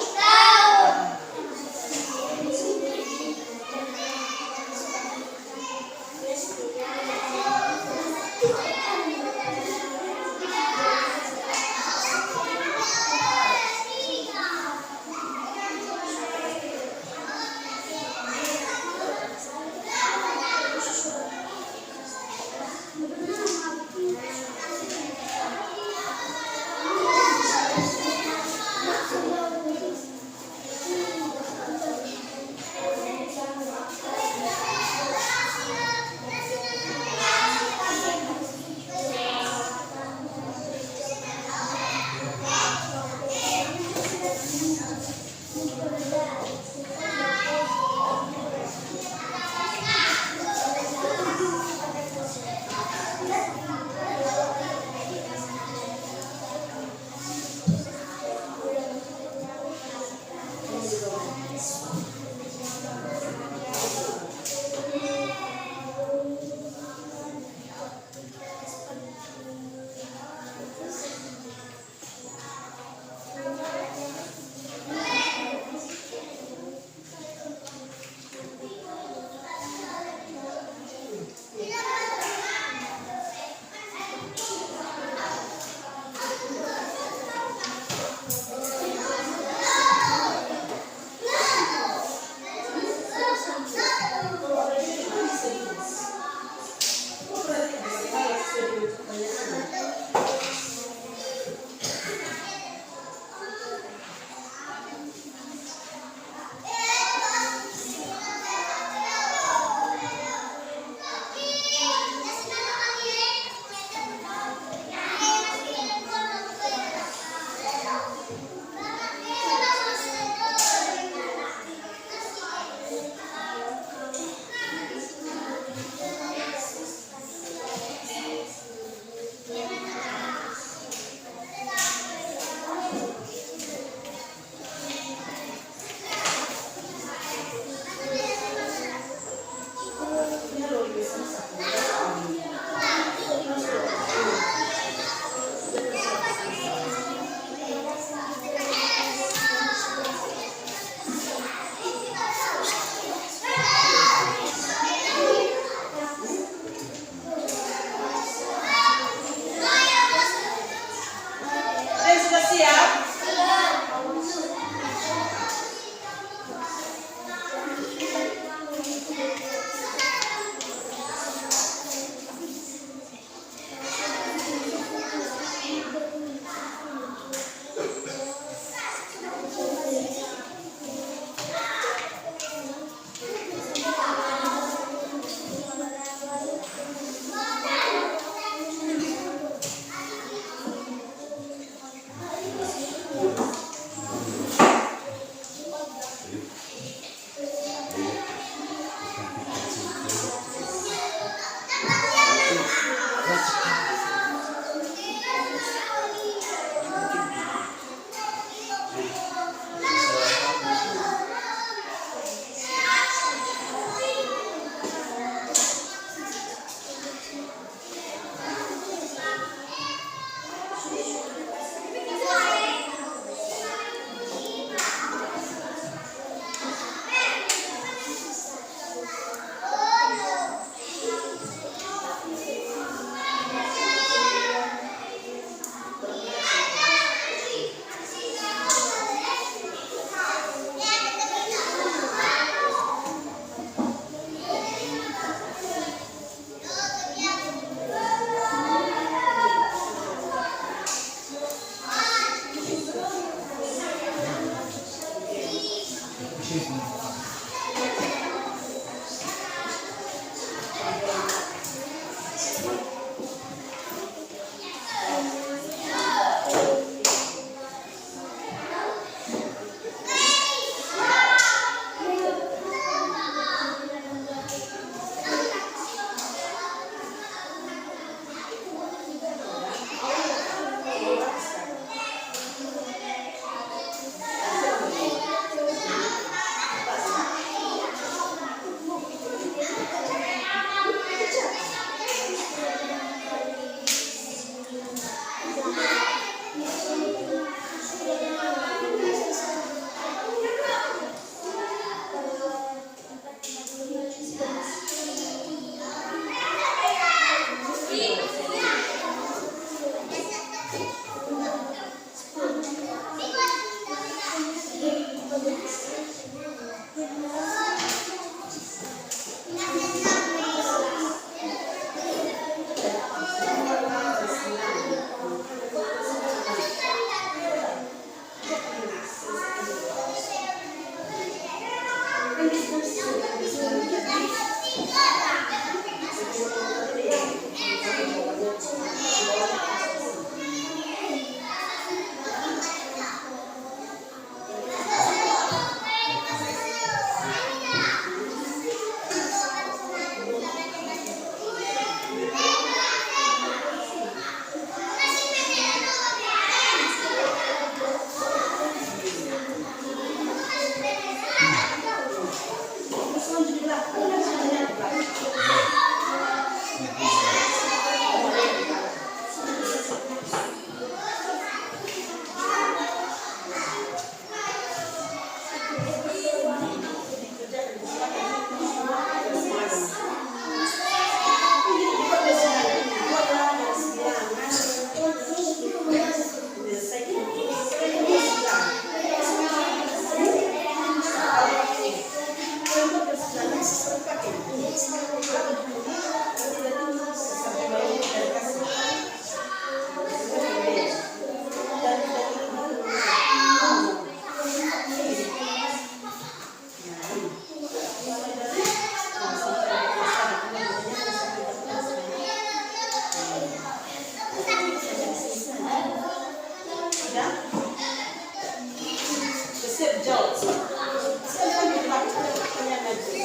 Ya? Besar jauh. Saya lagi pakai pertanyaan lagi.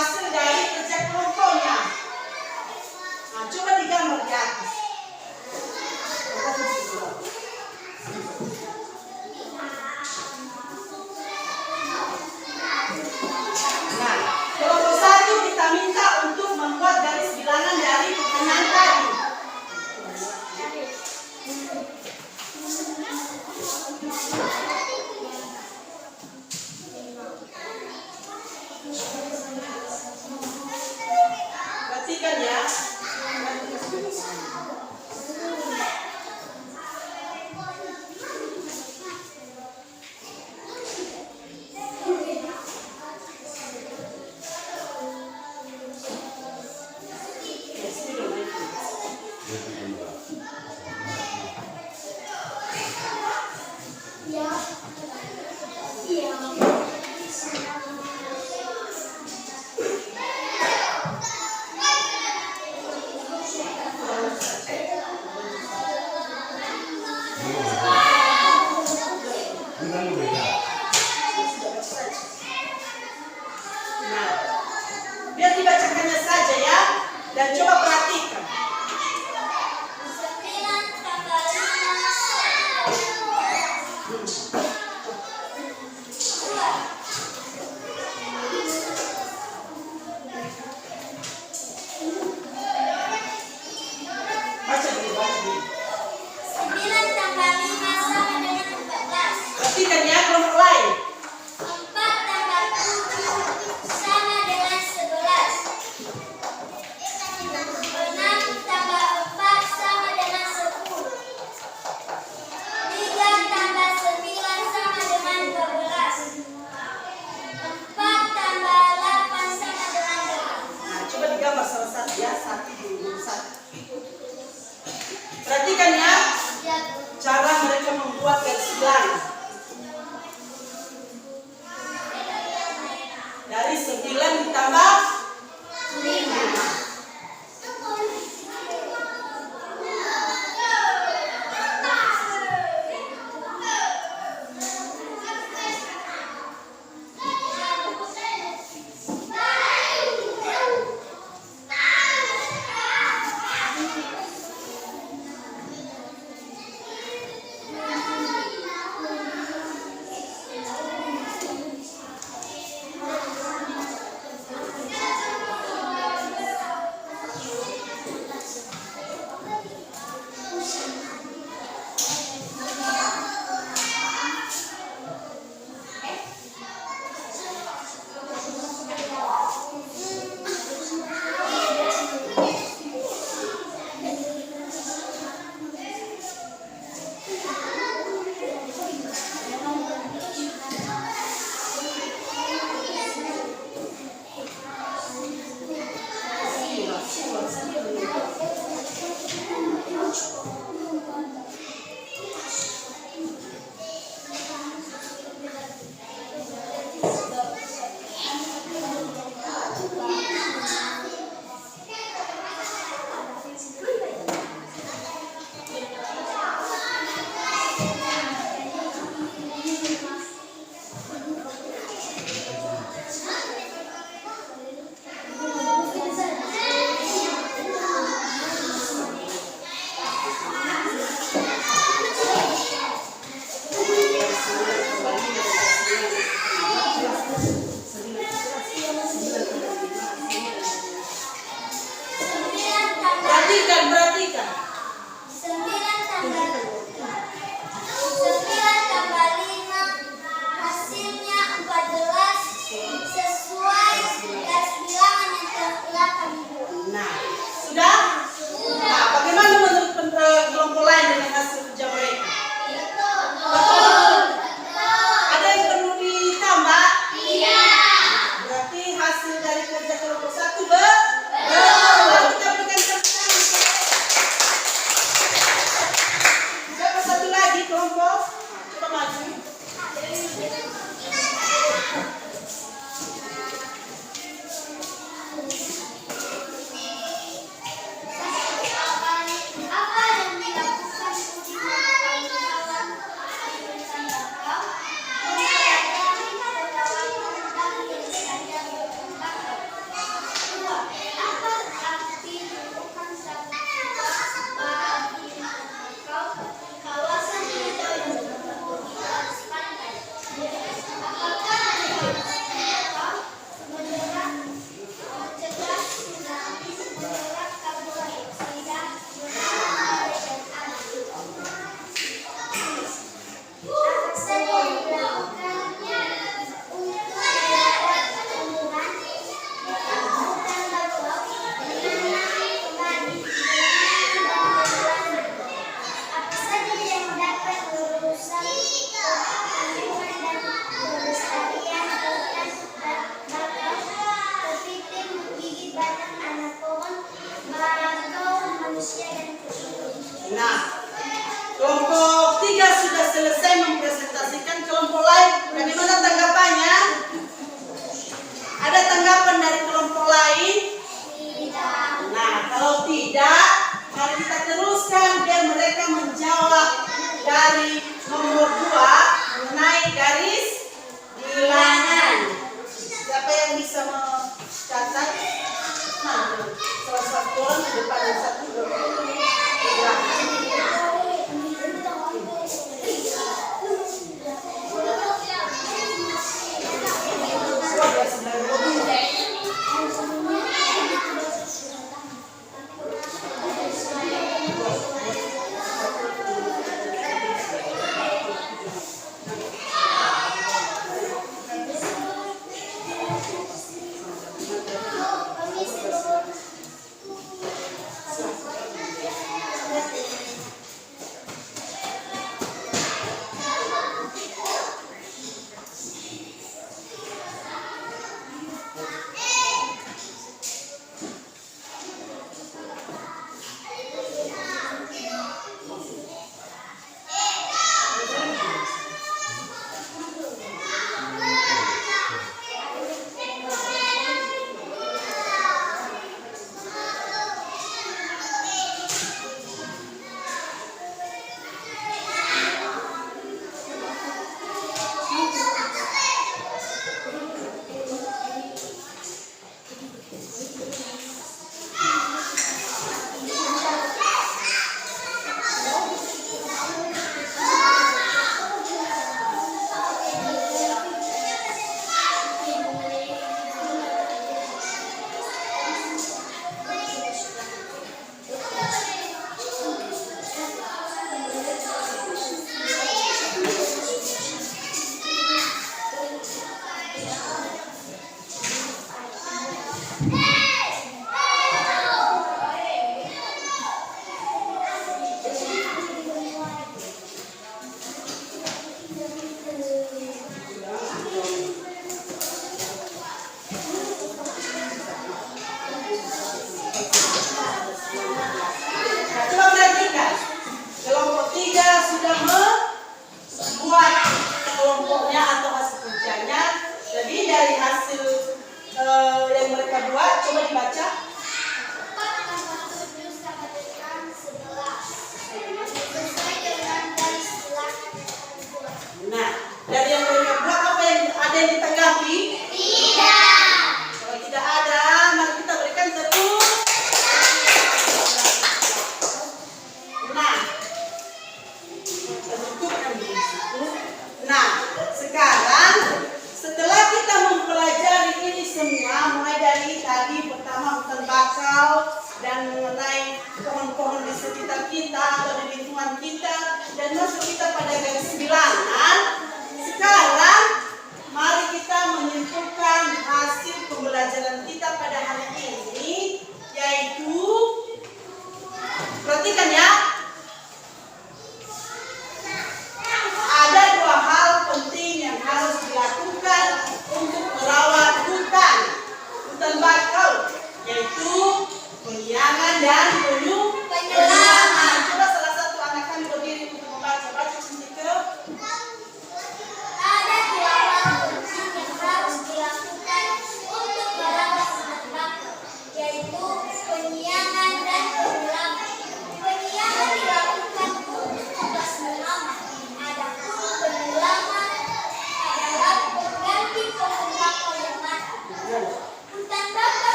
hasil dari kerja kelompoknya. Nah, coba digambar di atas. Nah, kelompok 1 kita minta untuk membuat garis bilangan dari pertanyaan tadi. Perhatikan ya. Nah, biar dibacakannya saja ya, dan coba perhatikan. 9 tambah 5. Baca dulu, baca dulu. 9 tambah 5 sama dengan 14. Perhatikan ya kelompok lain. 4 tambah 7 sama dengan 11. 6 tambah 4 sama dengan 10. 3 tambah 9 sama dengan 12. 4 tambah 8 sama dengan 2. Nah, coba digambar salah satu ya, 1, 2, 1. Perhatikan ya, cara mereka membuat garis bilangan. Dari 9 ditambah 5. mencegah tsunami, mendorong kabut dioksida, dan apa saja yang dilakukan untuk menjaga pertumbuhan hutan bakau dengan kembali apa saja yang dapat merusak lingkungan dan kelestarian hutan bakau kepiting menggigit batang anak pohon bakau manusia dan kucing. Nah, kelompok 3 sudah selesai mempresentasikan. Kelompok lain, bagaimana tanggapannya? Ada tanggapan dari kelompok lain? Nah, kalau tidak, mari kita teruskan biar mereka menjawab dari nomor 2 mengenai garis bilangan. Siapa yang bisa mencatat? Nah, salah satu orang di depan dan satu di belakang.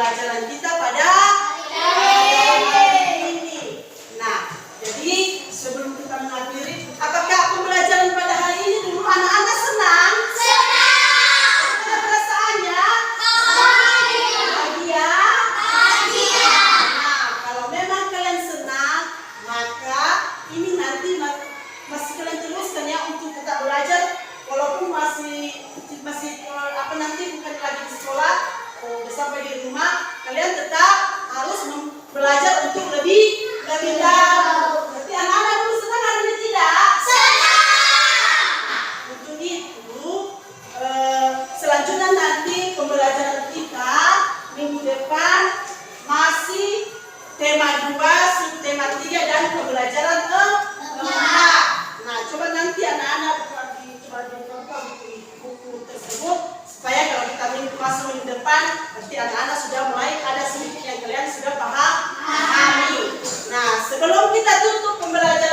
pembelajaran kita pada hari ini. Nah, jadi sebelum kita mengakhiri, apakah pembelajaran pada hari ini dulu anak-anak senang? Ada perasaannya? Bahagia? Nah, kalau memang kalian senang, maka ini nanti masih kalian teruskan ya untuk tetap belajar, walaupun masih nanti bukan lagi di sekolah, sampai di rumah, kalian tetap harus belajar untuk lebih jauh. Berarti anak-anak dulu senang hari ini tidak? Untuk itu, selanjutnya nanti pembelajaran kita minggu depan masih tema 2, subtema 3 dan pembelajaran 4. Nah, coba nanti anak-anak coba ditonton buku tersebut supaya kalau kita masuk minggu depan, berarti anak-anak sudah mulai ada sedikit yang kalian sudah pahami. Nah, sebelum kita tutup pembelajaran